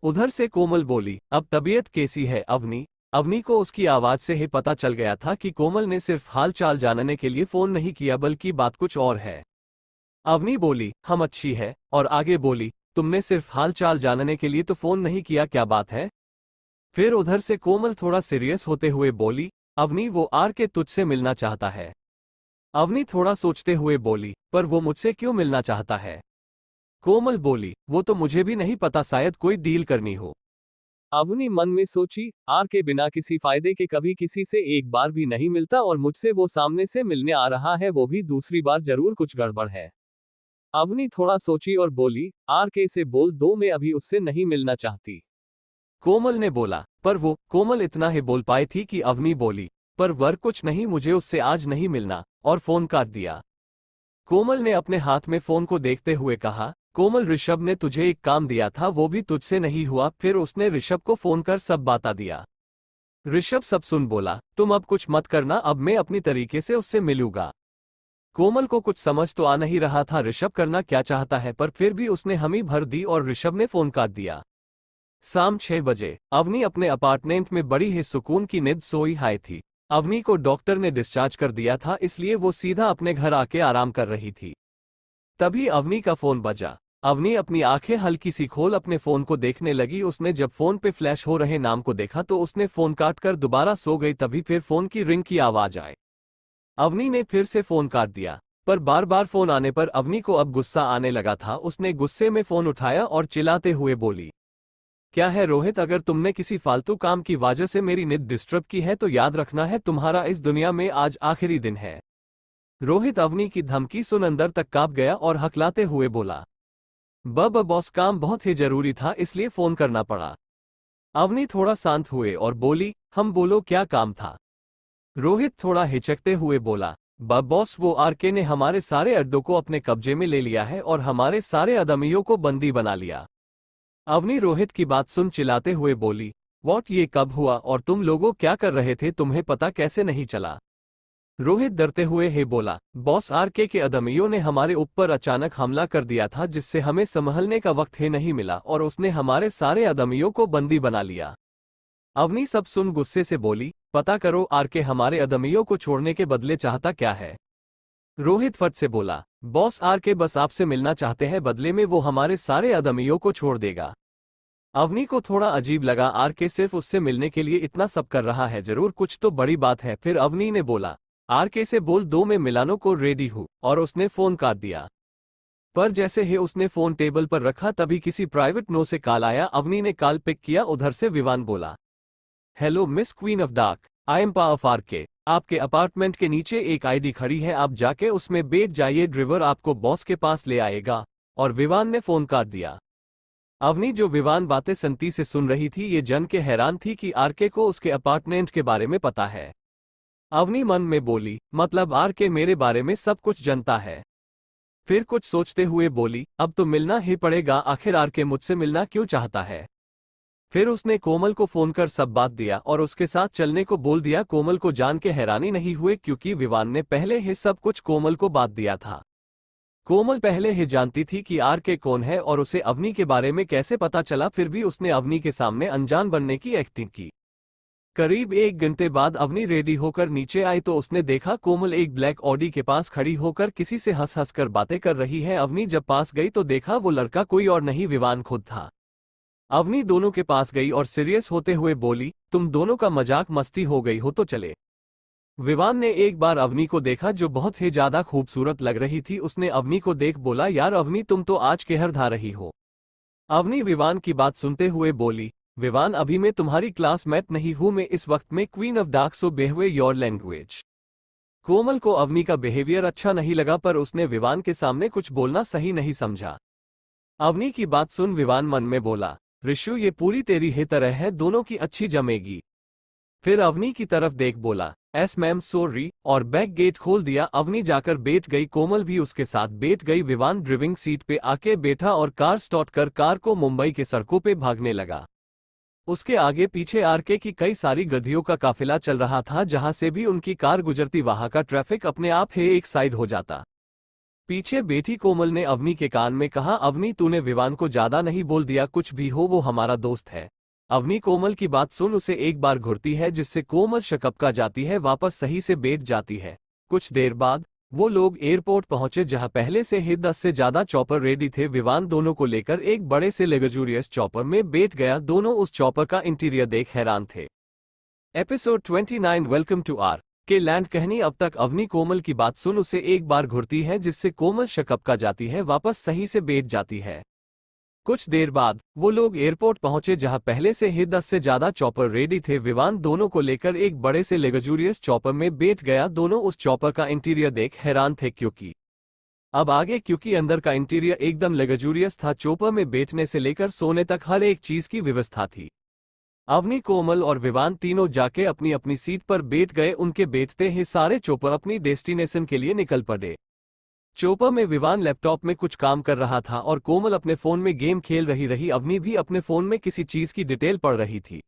S2: उधर से कोमल बोली, अब तबीयत कैसी है अवनी? अवनी को उसकी आवाज से ही पता चल गया था कि कोमल ने सिर्फ हाल चाल जानने के लिए फोन नहीं किया, बल्कि बात कुछ और है। अवनी बोली, हम अच्छी है, और आगे बोली, तुमने सिर्फ हाल चाल जानने के लिए तो फोन नहीं किया, क्या बात है? फिर उधर से कोमल थोड़ा सीरियस होते हुए बोली, अवनी वो आर के तुझसे मिलना चाहता है। अवनी थोड़ा सोचते हुए बोली, पर वो मुझसे क्यों मिलना चाहता है? कोमल बोली, वो तो मुझे भी नहीं पता, शायद कोई डील करनी हो।
S1: अवनी मन में सोची, आर के बिना किसी फायदे के कभी किसी से एक बार भी नहीं मिलता और मुझसे वो सामने से मिलने आ रहा है, वो भी दूसरी बार, जरूर कुछ गड़बड़ है। अवनी थोड़ा सोची और बोली, आर के से बोल दो मैं अभी उससे नहीं मिलना चाहती।
S2: कोमल ने बोला, पर वो। कोमल इतना ही बोल पाई थी कि अवनी बोली, पर वर कुछ नहीं, मुझे उससे आज नहीं मिलना, और फोन काट दिया। कोमल ने अपने हाथ में फोन को देखते हुए कहा, कोमल ऋषभ ने तुझे एक काम दिया था, वो भी तुझसे नहीं हुआ। फिर उसने ऋषभ को फोन कर सब बता दिया। ऋषभ सब सुन बोला, तुम अब कुछ मत करना, अब मैं अपनी तरीके से उससे मिलूंगा। कोमल को कुछ समझ तो आ नहीं रहा था ऋषभ करना क्या चाहता है, पर फिर भी उसने हामी भर दी और ऋषभ ने फोन काट दिया। शाम 6 बजे अवनी अपने अपार्टमेंट में बड़ी ही सुकून की नींद सोई हाई थी। अवनी को डॉक्टर ने डिस्चार्ज कर दिया था, इसलिए वो सीधा अपने घर आके आराम कर रही थी। तभी अवनी का फोन बजा। अवनी अपनी आंखें हल्की सी खोल अपने फोन को देखने लगी। उसने जब फोन पे फ्लैश हो रहे नाम को देखा तो उसने फोन काट कर दोबारा सो गई। तभी फिर फोन की रिंग की आवाज आई। अवनी ने फिर से फोन काट दिया, पर बार बार फोन आने पर अवनी को अब गुस्सा आने लगा था। उसने गुस्से में फोन उठाया और चिल्लाते हुए बोली, क्या है रोहित, अगर तुमने किसी फालतू काम की वजह से मेरी नींद डिस्टर्ब की है तो याद रखना है तुम्हारा इस दुनिया में आज आखिरी दिन है। रोहित अवनी की धमकी सुन अंदर तक कांप गया और हकलाते हुए बोला, बॉस काम बहुत ही जरूरी था इसलिए फोन करना पड़ा। अवनी थोड़ा शांत हुए और बोली, हम बोलो क्या काम था? रोहित थोड़ा हिचकते हुए बोला, बॉस वो आरके ने हमारे सारे अड्डों को अपने कब्जे में ले लिया है और हमारे सारे आदमियों को बंदी बना लिया। अवनी रोहित की बात सुन चिल्लाते हुए बोली, व्हाट, ये कब हुआ और तुम लोगों क्या कर रहे थे, तुम्हें पता कैसे नहीं चला? रोहित डरते हुए ही बोला, बॉस आरके के आदमियों ने हमारे ऊपर अचानक हमला कर दिया था जिससे हमें संभलने का वक्त ही नहीं मिला और उसने हमारे सारे आदमियों को बंदी बना लिया। अवनी सब सुन गुस्से से बोली, पता करो आरके हमारे आदमियों को छोड़ने के बदले चाहता क्या है? रोहित फट से बोला, बॉस आरके बस आपसे मिलना चाहते हैं, बदले में वो हमारे सारे आदमियों को छोड़ देगा। अवनी को थोड़ा अजीब लगा, आरके सिर्फ उससे मिलने के लिए इतना सब कर रहा है, जरूर कुछ तो बड़ी बात है। फिर अवनी ने बोला, आरके से बोल दो मैं मिलानो को रेडी हूँ, और उसने फोन काट दिया। पर जैसे ही उसने फोन टेबल पर रखा तभी किसी प्राइवेट नो से कॉल आया। अवनी ने कॉल पिक किया। उधर से विवान बोला, hello miss queen of dark, I am power of RK. आपके अपार्टमेंट के नीचे एक आईडी खड़ी है, आप जाके उसमें बैठ जाइए, ड्राइवर आपको बॉस के पास ले आएगा। और विवान ने फोन काट दिया। अवनी जो विवान बातें संती से सुन रही थी ये जन के हैरान थी कि आरके को उसके अपार्टमेंट के बारे में पता है। अवनी मन में बोली, मतलब आरके मेरे बारे में सब कुछ जानता है। फिर कुछ सोचते हुए बोली, अब तो मिलना ही पड़ेगा, आखिर आरके मुझसे मिलना क्यों चाहता है? फिर उसने कोमल को फोन कर सब बात दिया और उसके साथ चलने को बोल दिया। कोमल को जान के हैरानी नहीं हुए क्योंकि विवान ने पहले ही सब कुछ कोमल को बात दिया था। कोमल पहले ही जानती थी कि आरके कौन है और उसे अवनी के बारे में कैसे पता चला, फिर भी उसने अवनी के सामने अनजान बनने की एक्टिंग की। करीब 1 घंटे बाद अवनी रेडी होकर नीचे आई तो उसने देखा कोमल एक ब्लैक ऑडी के पास खड़ी होकर किसी से हंस हंस कर बातें कर रही है। अवनी जब पास गई तो देखा वो लड़का कोई और नहीं, विवान खुद था। अवनी दोनों के पास गई और सीरियस होते हुए बोली, तुम दोनों का मजाक मस्ती हो गई हो तो चले। विवान ने एक बार अवनी को देखा जो बहुत ही ज्यादा खूबसूरत लग रही थी। उसने अवनी को देख बोला, यार अवनी तुम तो आज कहर ढा रही हो। अवनी विवान की बात सुनते हुए बोली, विवान अभी मैं तुम्हारी क्लासमेट नहीं हूं, मैं इस वक्त में queen of dark, so behave your language. Komal को अवनी का बिहेवियर अच्छा नहीं लगा पर उसने विवान के सामने कुछ बोलना सही नहीं समझा। अवनी की बात सुन विवान मन में बोला, ऋषु ये पूरी तेरी ही तरह है, दोनों की अच्छी जमेगी। फिर अवनी की तरफ देख बोला, एस मैम सॉरी, और बैक गेट खोल दिया। अवनी जाकर बैठ गई, कोमल भी उसके साथ बैठ गई। विवान ड्राइविंग सीट पे आके बैठा और कार स्टार्ट कर कार को मुंबई के सड़कों पे भागने लगा। उसके आगे पीछे आरके की कई सारी गधियों का काफिला चल रहा था, जहां से भी उनकी कार गुजरती वहां का ट्रैफिक अपने आप ही एक साइड हो जाता। पीछे बैठी कोमल ने अवनी के कान में कहा, अवनी तूने विवान को ज्यादा नहीं बोल दिया, कुछ भी हो वो हमारा दोस्त है। अवनी कोमल की बात सुन उसे एक बार घुरती है जिससे कोमल शकपका जाती है, वापस सही से बैठ जाती है। कुछ देर बाद वो लोग एयरपोर्ट पहुंचे जहां पहले से ही 10 से ज्यादा चॉपर रेडी थे। विवान दोनों को लेकर एक बड़े से लग्जूरियस चॉपर में बैठ गया। दोनों उस चॉपर का इंटीरियर देख हैरान थे। एपिसोड 29 वेलकम टू आर के लैंड। कहानी अब तक अवनी कोमल की बात सुन उसे एक बार घुरती है जिससे कोमल शकपका जाती है, वापस सही से बैठ जाती है। कुछ देर बाद वो लोग एयरपोर्ट पहुंचे जहां पहले से ही 10 से ज्यादा चॉपर रेडी थे। विवान दोनों को लेकर एक बड़े से लग्जूरियस चॉपर में बैठ गया। दोनों उस चॉपर का इंटीरियर देख हैरान थे क्योंकि अंदर का इंटीरियर एकदम लग्जूरियस था। चॉपर में बैठने से लेकर सोने तक हर एक चीज की व्यवस्था थी। अवनी कोमल और विवान तीनों जाके अपनी अपनी सीट पर बैठ गए। उनके बैठते ही सारे चॉपर अपनी डेस्टिनेशन के लिए निकल पड़े। चोपर में विवान लैपटॉप में कुछ काम कर रहा था और कोमल अपने फोन में गेम खेल रही। अवनी भी अपने फोन में किसी चीज की डिटेल पढ़ रही थी।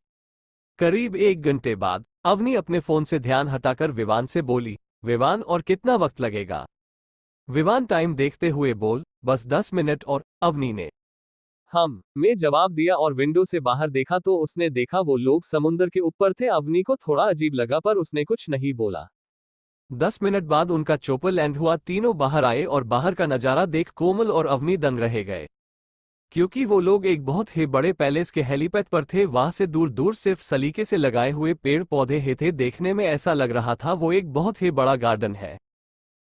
S2: करीब 1 घंटे बाद अवनी अपने फोन से ध्यान हटाकर विवान से बोली, विवान और कितना वक्त लगेगा? विवान टाइम देखते हुए बोल, बस 10 मिनट। और अवनी ने
S1: मैं जवाब दिया और विंडो से बाहर देखा तो उसने देखा वो लोग समुद्र के ऊपर थे। अवनी को थोड़ा अजीब लगा पर उसने कुछ नहीं बोला।
S2: 10 मिनट बाद उनका चॉपर लैंड हुआ। तीनों बाहर आए और बाहर का नजारा देख कोमल और अवनी दंग रह गए क्योंकि वो लोग एक बहुत ही बड़े पैलेस के हेलीपैड पर थे। वहां से दूर दूर सिर्फ सलीके से लगाए हुए पेड़ पौधे ही थे। देखने में ऐसा लग रहा था वो एक बहुत ही बड़ा गार्डन है।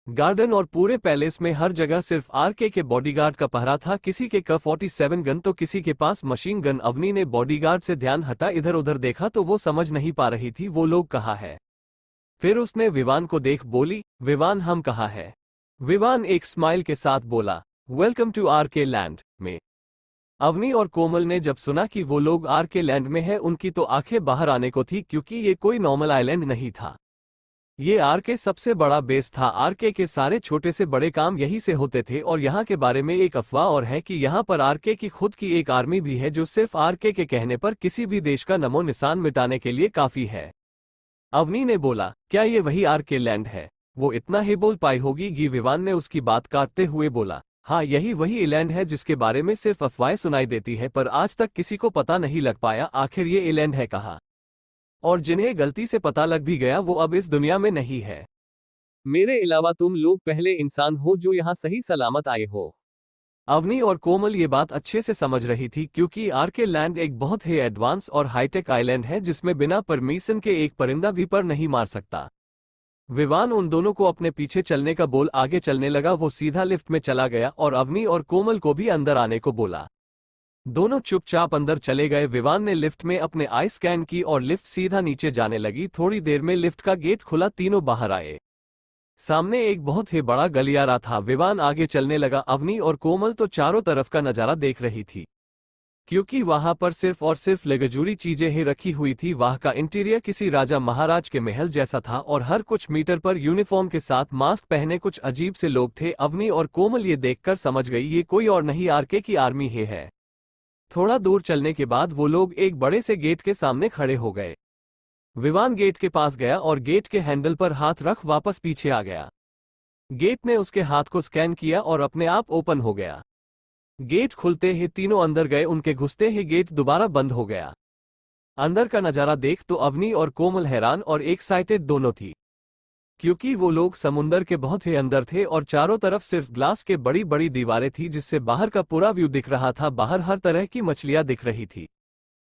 S2: गार्डन और पूरे पैलेस में हर जगह सिर्फ आरके के बॉडीगार्ड का पहरा था। किसी के K-47 गन तो किसी के पास मशीन गन। अवनी ने बॉडीगार्ड से ध्यान हटा इधर उधर देखा तो वो समझ नहीं पा रही थी वो लोग कहाँ है। फिर उसने विवान को देख बोली, विवान हम कहाँ है? विवान एक स्माइल के साथ बोला, वेलकम टू आरके लैंड में। अवनी और कोमल ने जब सुना कि वो लोग आरके लैंड में है उनकी तो आंखें बाहर आने को थी क्योंकि ये कोई नॉर्मल आइलैंड नहीं था। ये आरके सबसे बड़ा बेस था। आरके के सारे छोटे से बड़े काम यहीं से होते थे और यहाँ के बारे में एक अफवाह और है कि यहाँ पर आरके की खुद की एक आर्मी भी है जो सिर्फ आरके के कहने पर किसी भी देश का नमो निशान मिटाने के लिए काफी है। अवनी ने बोला, क्या ये वही आरके लैंड है? वो इतना ही बोल पाई होगी कि विवान ने उसकी बात काटते हुए बोला, हाँ यही वही लैंड है जिसके बारे में सिर्फ अफवाहें सुनाई देती है पर आज तक किसी को पता नहीं लग पाया आखिर ये लैंड है कहाँ। और जिन्हें गलती से पता लग भी गया वो अब इस दुनिया में नहीं है।
S1: मेरे अलावा तुम लोग पहले इंसान हो जो यहाँ सही सलामत आए हो।
S2: अवनी और कोमल ये बात अच्छे से समझ रही थी क्योंकि आरके लैंड एक बहुत ही एडवांस और हाईटेक आइलैंड है जिसमें बिना परमिशन के एक परिंदा भी पर नहीं मार सकता। विवान उन दोनों को अपने पीछे चलने का बोल आगे चलने लगा। वो सीधा लिफ्ट में चला गया और अवनी और कोमल को भी अंदर आने को बोला। दोनों चुपचाप अंदर चले गए। विवान ने लिफ्ट में अपने आई स्कैन की और लिफ्ट सीधा नीचे जाने लगी। थोड़ी देर में लिफ्ट का गेट खुला, तीनों बाहर आए। सामने एक बहुत ही बड़ा गलियारा था। विवान आगे चलने लगा। अवनी और कोमल तो चारों तरफ का नजारा देख रही थी क्योंकि वहां पर सिर्फ और सिर्फ लग्जरी चीजें ही रखी हुई थी। वहां का इंटीरियर किसी राजा महाराज के महल जैसा था और हर कुछ मीटर पर यूनिफॉर्म के साथ मास्क पहने कुछ अजीब से लोग थे। अवनी और कोमल ये देखकर समझ गई ये कोई और नहीं आरके की आर्मी ही है। थोड़ा दूर चलने के बाद वो लोग एक बड़े से गेट के सामने खड़े हो गए। विवान गेट के पास गया और गेट के हैंडल पर हाथ रख वापस पीछे आ गया। गेट ने उसके हाथ को स्कैन किया और अपने आप ओपन हो गया। गेट खुलते ही तीनों अंदर गए, उनके घुसते ही गेट दोबारा बंद हो गया। अंदर का नजारा देख तो अवनी और कोमल हैरान और एक्साइटेड दोनों थी, क्योंकि वो लोग समुंदर के बहुत ही अंदर थे और चारों तरफ सिर्फ ग्लास के बड़ी बड़ी दीवारें थी जिससे बाहर का पूरा व्यू दिख रहा था। बाहर हर तरह की मछलियां दिख रही थी।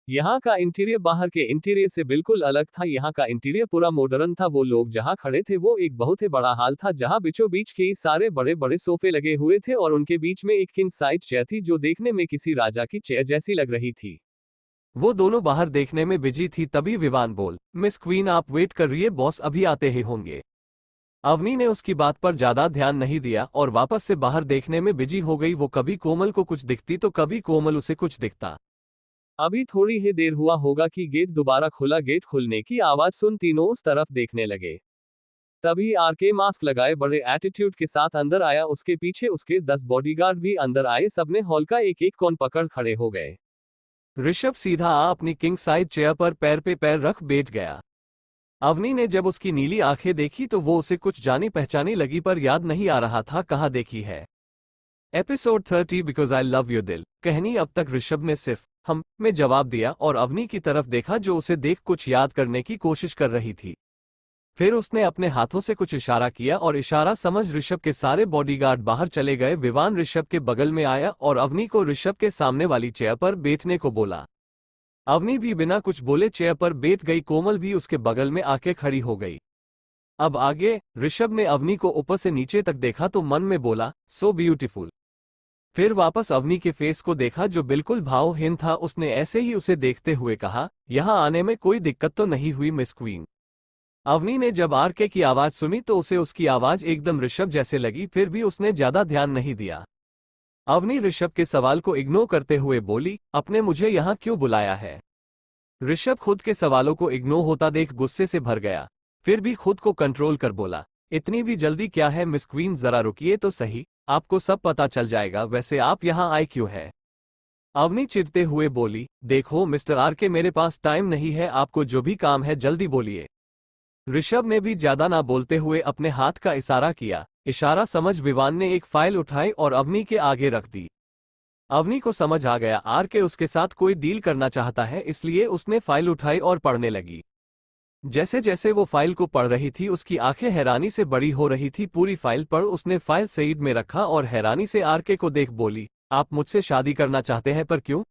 S1: यहाँ का इंटीरियर बाहर के इंटीरियर से बिल्कुल अलग था। यहाँ का इंटीरियर पूरा मॉडर्न था। वो लोग जहाँ खड़े थे वो एक बहुत ही बड़ा हॉल था जहाँ बीचों बीच के सारे बड़े बड़े सोफे लगे हुए थे और उनके बीच में एक किंग साइज चेयर थी जो देखने में किसी राजा की चेयर जैसी लग रही थी।
S2: वो दोनों बाहर देखने में बिजी थी, तभी विवान बोल, मिस क्वीन आप वेट कर रही है, बॉस अभी आते ही होंगे। अवनी ने उसकी बात पर ज्यादा ध्यान नहीं दिया और वापस से बाहर देखने में बिजी हो गई। वो कभी कोमल को कुछ दिखती तो कभी कोमल उसे कुछ दिखता।
S1: अभी थोड़ी ही देर हुआ होगा कि गेट दोबारा खुला। गेट खुलने की आवाज सुन तीनों उस तरफ देखने लगे। तभी आरके मास्क लगाए बड़े एटीट्यूड के साथ अंदर आया। उसके पीछे उसके 10 बॉडीगार्ड भी अंदर आए। सबने हॉल का एक एक कोन पकड़ खड़े हो गए।
S2: ऋषभ सीधा अपनी किंग साइज चेयर पर पैर पे पैर रख बैठ गया। अवनी ने जब उसकी नीली आंखें देखी तो वो उसे कुछ जानी पहचानी लगी, पर याद नहीं आ रहा था कहाँ देखी है। Episode 30 because I love you दिल। कहानी अब तक ऋषभ ने सिर्फ हम में जवाब दिया और अवनी की तरफ देखा जो उसे देख कुछ याद करने की कोशिश कर रही थी। फिर उसने अपने हाथों से कुछ इशारा किया और इशारा समझ ऋषभ के सारे बॉडीगार्ड बाहर चले गए। विवान ऋषभ के बगल में आया और अवनी को ऋषभ के सामने वाली चेयर पर बैठने को बोला। अवनी भी बिना कुछ बोले चेयर पर बैठ गई। कोमल भी उसके बगल में आके खड़ी हो गई। अब आगे ऋषभ ने अवनी को ऊपर से नीचे तक देखा तो मन में बोला, सो ब्यूटीफुल। फिर वापस अवनी के फेस को देखा जो बिल्कुल भावहीन था। उसने ऐसे ही उसे देखते हुए कहा, यहाँ आने में कोई दिक्कत तो नहीं हुई मिस क्वीन। अवनी ने जब आरके की आवाज सुनी तो उसे उसकी आवाज एकदम ऋषभ जैसे लगी, फिर भी उसने ज्यादा ध्यान नहीं दिया। अवनी ऋषभ के सवाल को इग्नोर करते हुए बोली, आपने मुझे यहाँ क्यों बुलाया है? ऋषभ खुद के सवालों को इग्नोर होता देख गुस्से से भर गया, फिर भी खुद को कंट्रोल कर बोला, इतनी भी जल्दी क्या है मिस क्वीन, जरा रुकिए तो सही, आपको सब पता चल जाएगा। वैसे आप यहाँ आए क्यों है? अवनी चिढ़ते हुए बोली, देखो मिस्टर आरके मेरे पास टाइम नहीं है, आपको जो भी काम है जल्दी बोलिए। ऋषभ ने भी ज्यादा ना बोलते हुए अपने हाथ का इशारा किया। इशारा समझ विवान ने एक फाइल उठाई और अवनी के आगे रख दी। अवनी को समझ आ गया आरके उसके साथ कोई डील करना चाहता है, इसलिए उसने फाइल उठाई और पढ़ने लगी। जैसे जैसे वो फाइल को पढ़ रही थी उसकी आंखें हैरानी से बड़ी हो रही थी। पूरी फाइल पढ़ उसने फाइल साइड में रखा और हैरानी से आरके को देख बोली, आप मुझसे शादी करना चाहते हैं पर क्यों?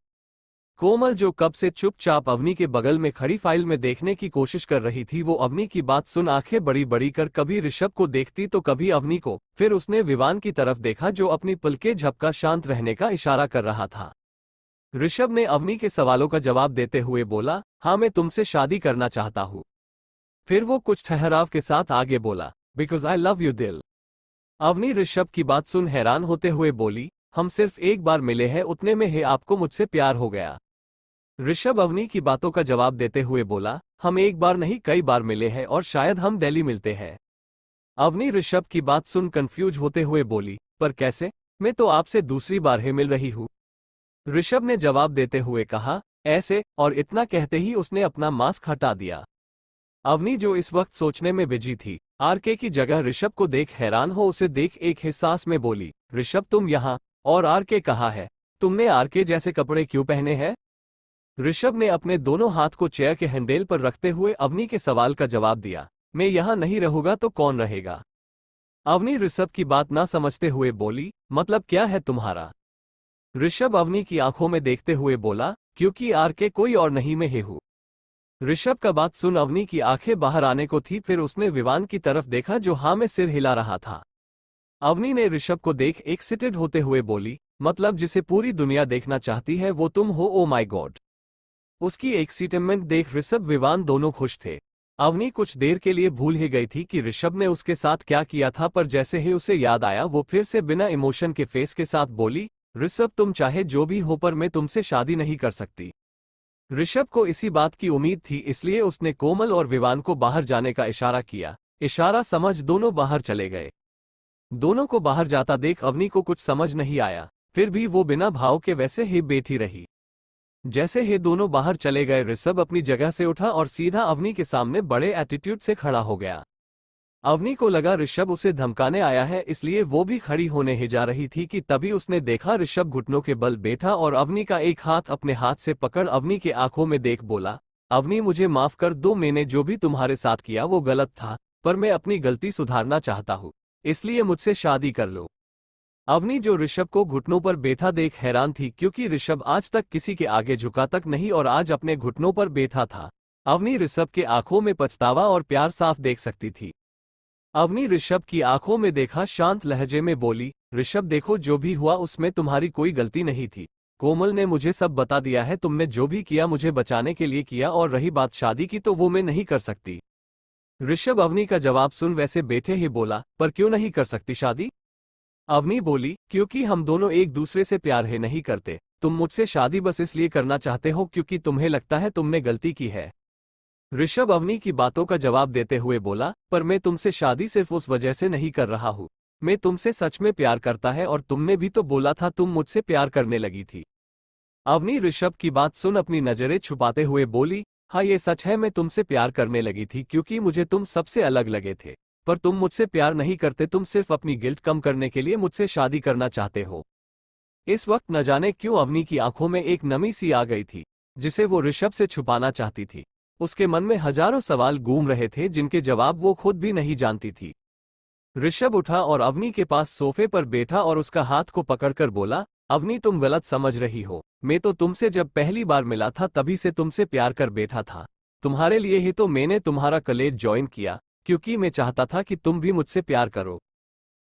S2: कोमल जो कब से चुपचाप अवनी के बगल में खड़ी फाइल में देखने की कोशिश कर रही थी, वो अवनी की बात सुन आंखें बड़ी बड़ी कर कभी ऋषभ को देखती तो कभी अवनी को। फिर उसने विवान की तरफ देखा जो अपनी पलकें झपका शांत रहने का इशारा कर रहा था। ऋषभ ने अवनी के सवालों का जवाब देते हुए बोला, हाँ मैं तुमसे शादी करना चाहता हूँ। फिर वो कुछ ठहराव के साथ आगे बोला, बिकॉज आई लव यू दिल। अवनी ऋषभ की बात सुन हैरान होते हुए बोली, हम सिर्फ एक बार मिले हैं, उतने में ही आपको मुझसे प्यार हो गया? ऋषभ अवनी की बातों का जवाब देते हुए बोला, हम एक बार नहीं कई बार मिले हैं और शायद हम दिल्ली मिलते हैं। अवनी ऋषभ की बात सुन कंफ्यूज होते हुए बोली, पर कैसे? मैं तो आपसे दूसरी बार ही मिल रही हूँ। ऋषभ ने जवाब देते हुए कहा, ऐसे, और इतना कहते ही उसने अपना मास्क हटा दिया। अवनी जो इस वक्त सोचने में बिजी थी, आरके की जगह ऋषभ को देख हैरान हो उसे देख एक ही सांस में बोली, ऋषभ तुम यहाँ, और आरके कहाँ है? तुमने आरके जैसे कपड़े क्यों पहने हैं? ऋषभ ने अपने दोनों हाथ को चेयर के हैंडल पर रखते हुए अवनी के सवाल का जवाब दिया, मैं यहाँ नहीं रहूंगा तो कौन रहेगा? अवनी ऋषभ की बात ना समझते हुए बोली, मतलब क्या है तुम्हारा? ऋषभ अवनी की आंखों में देखते हुए बोला, क्योंकि आरके कोई और नहीं मैं ही हूँ। ऋषभ का बात सुन अवनी की आंखें बाहर आने को थी, फिर उसने विवान की तरफ देखा जो हाँ में सिर हिला रहा था। अवनी ने ऋषभ को देख एक्साइटेड होते हुए बोली, मतलब जिसे पूरी दुनिया देखना चाहती है वो तुम हो? Oh my God. उसकी एक्साइटमेंट देख ऋषभ विवान दोनों खुश थे। अवनी कुछ देर के लिए भूल ही गई थी कि ऋषभ ने उसके साथ क्या किया था, पर जैसे ही उसे याद आया वो फिर से बिना इमोशन के फेस के साथ बोली, ऋषभ तुम चाहे जो भी हो पर मैं तुमसे शादी नहीं कर सकती। ऋषभ को इसी बात की उम्मीद थी, इसलिए उसने कोमल और विवान को बाहर जाने का इशारा किया। इशारा समझ दोनों बाहर चले गए। दोनों को बाहर जाता देख अवनी को कुछ समझ नहीं आया, फिर भी वो बिना भाव के वैसे ही बैठी रही। जैसे ही दोनों बाहर चले गए ऋषभ अपनी जगह से उठा और सीधा अवनी के सामने बड़े एटीट्यूड से खड़ा हो गया। अवनी को लगा ऋषभ उसे धमकाने आया है, इसलिए वो भी खड़ी होने ही जा रही थी कि तभी उसने देखा ऋषभ घुटनों के बल बैठा और अवनी का एक हाथ अपने हाथ से पकड़ अवनी के आंखों में देख बोला, अवनी मुझे माफ कर दो, मैंने जो भी तुम्हारे साथ किया वो गलत था, पर मैं अपनी गलती सुधारना चाहता हूँ, इसलिए मुझसे शादी कर लो। अवनी जो ऋषभ को घुटनों पर बैठा देख हैरान थी, क्योंकि ऋषभ आज तक किसी के आगे झुका तक नहीं और आज अपने घुटनों पर बैठा था। अवनी ऋषभ के आंखों में पछतावा और प्यार साफ देख सकती थी। अवनी ऋषभ की आंखों में देखा, शांत लहजे में बोली, ऋषभ देखो जो भी हुआ उसमें तुम्हारी कोई गलती नहीं थी। कोमल ने मुझे सब बता दिया है, तुमने जो भी किया मुझे बचाने के लिए किया, और रही बात शादी की तो वो मैं नहीं कर सकती। ऋषभ अवनी का जवाब सुन वैसे बैठे ही बोला, पर क्यों नहीं कर सकती शादी? अवनी बोली, क्योंकि हम दोनों एक दूसरे से प्यार है नहीं करते। तुम मुझसे शादी बस इसलिए करना चाहते हो क्योंकि तुम्हें लगता है तुमने गलती की है। ऋषभ अवनी की बातों का जवाब देते हुए बोला, पर मैं तुमसे शादी सिर्फ उस वजह से नहीं कर रहा हूँ, मैं तुमसे सच में प्यार करता है और तुमने भी तो बोला था तुम मुझसे प्यार करने लगी थी। अवनी ऋषभ की बात सुन अपनी नजरें छुपाते हुए बोली, हाँ ये सच है, मैं तुमसे प्यार करने लगी थी क्योंकि मुझे तुम सबसे अलग लगे थे, पर तुम मुझसे प्यार नहीं करते, तुम सिर्फ अपनी गिल्ट कम करने के लिए मुझसे शादी करना चाहते हो। इस वक्त न जाने क्यों अवनी की आंखों में एक नमी सी आ गई थी, जिसे वो ऋषभ से छुपाना चाहती थी। उसके मन में हजारों सवाल घूम रहे थे जिनके जवाब वो खुद भी नहीं जानती थी। ऋषभ उठा और अवनी के पास सोफे पर बैठा और उसका हाथ को पकड़कर बोला, अवनी तुम गलत समझ रही हो, मैं तो तुमसे जब पहली बार मिला था तभी से तुमसे प्यार कर बैठा था। तुम्हारे लिए ही तो मैंने तुम्हारा कॉलेज ज्वाइन किया, क्योंकि मैं चाहता था कि तुम भी मुझसे प्यार करो।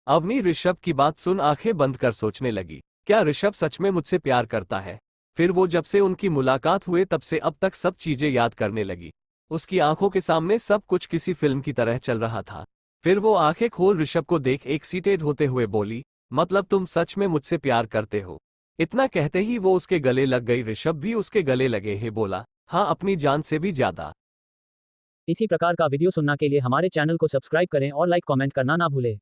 S2: अवनी ऋषभ की बात सुन आंखें बंद कर सोचने लगी, क्या ऋषभ सच में मुझसे प्यार करता है? फिर वो जब से उनकी मुलाकात हुए तब से अब तक सब चीजें याद करने लगी। उसकी आंखों के सामने सब कुछ किसी फिल्म की तरह चल रहा था। फिर वो आंखें खोल ऋषभ को देख एक्साइटेड होते हुए बोली, मतलब तुम सच में मुझसे प्यार करते हो? इतना कहते ही वो उसके गले लग गई। ऋषभ भी उसके गले लगे ही बोला, हाँ अपनी जान से भी ज्यादा।
S3: इसी प्रकार का वीडियो सुनने के लिए हमारे चैनल को सब्सक्राइब करें और लाइक कमेंट करना ना भूलें।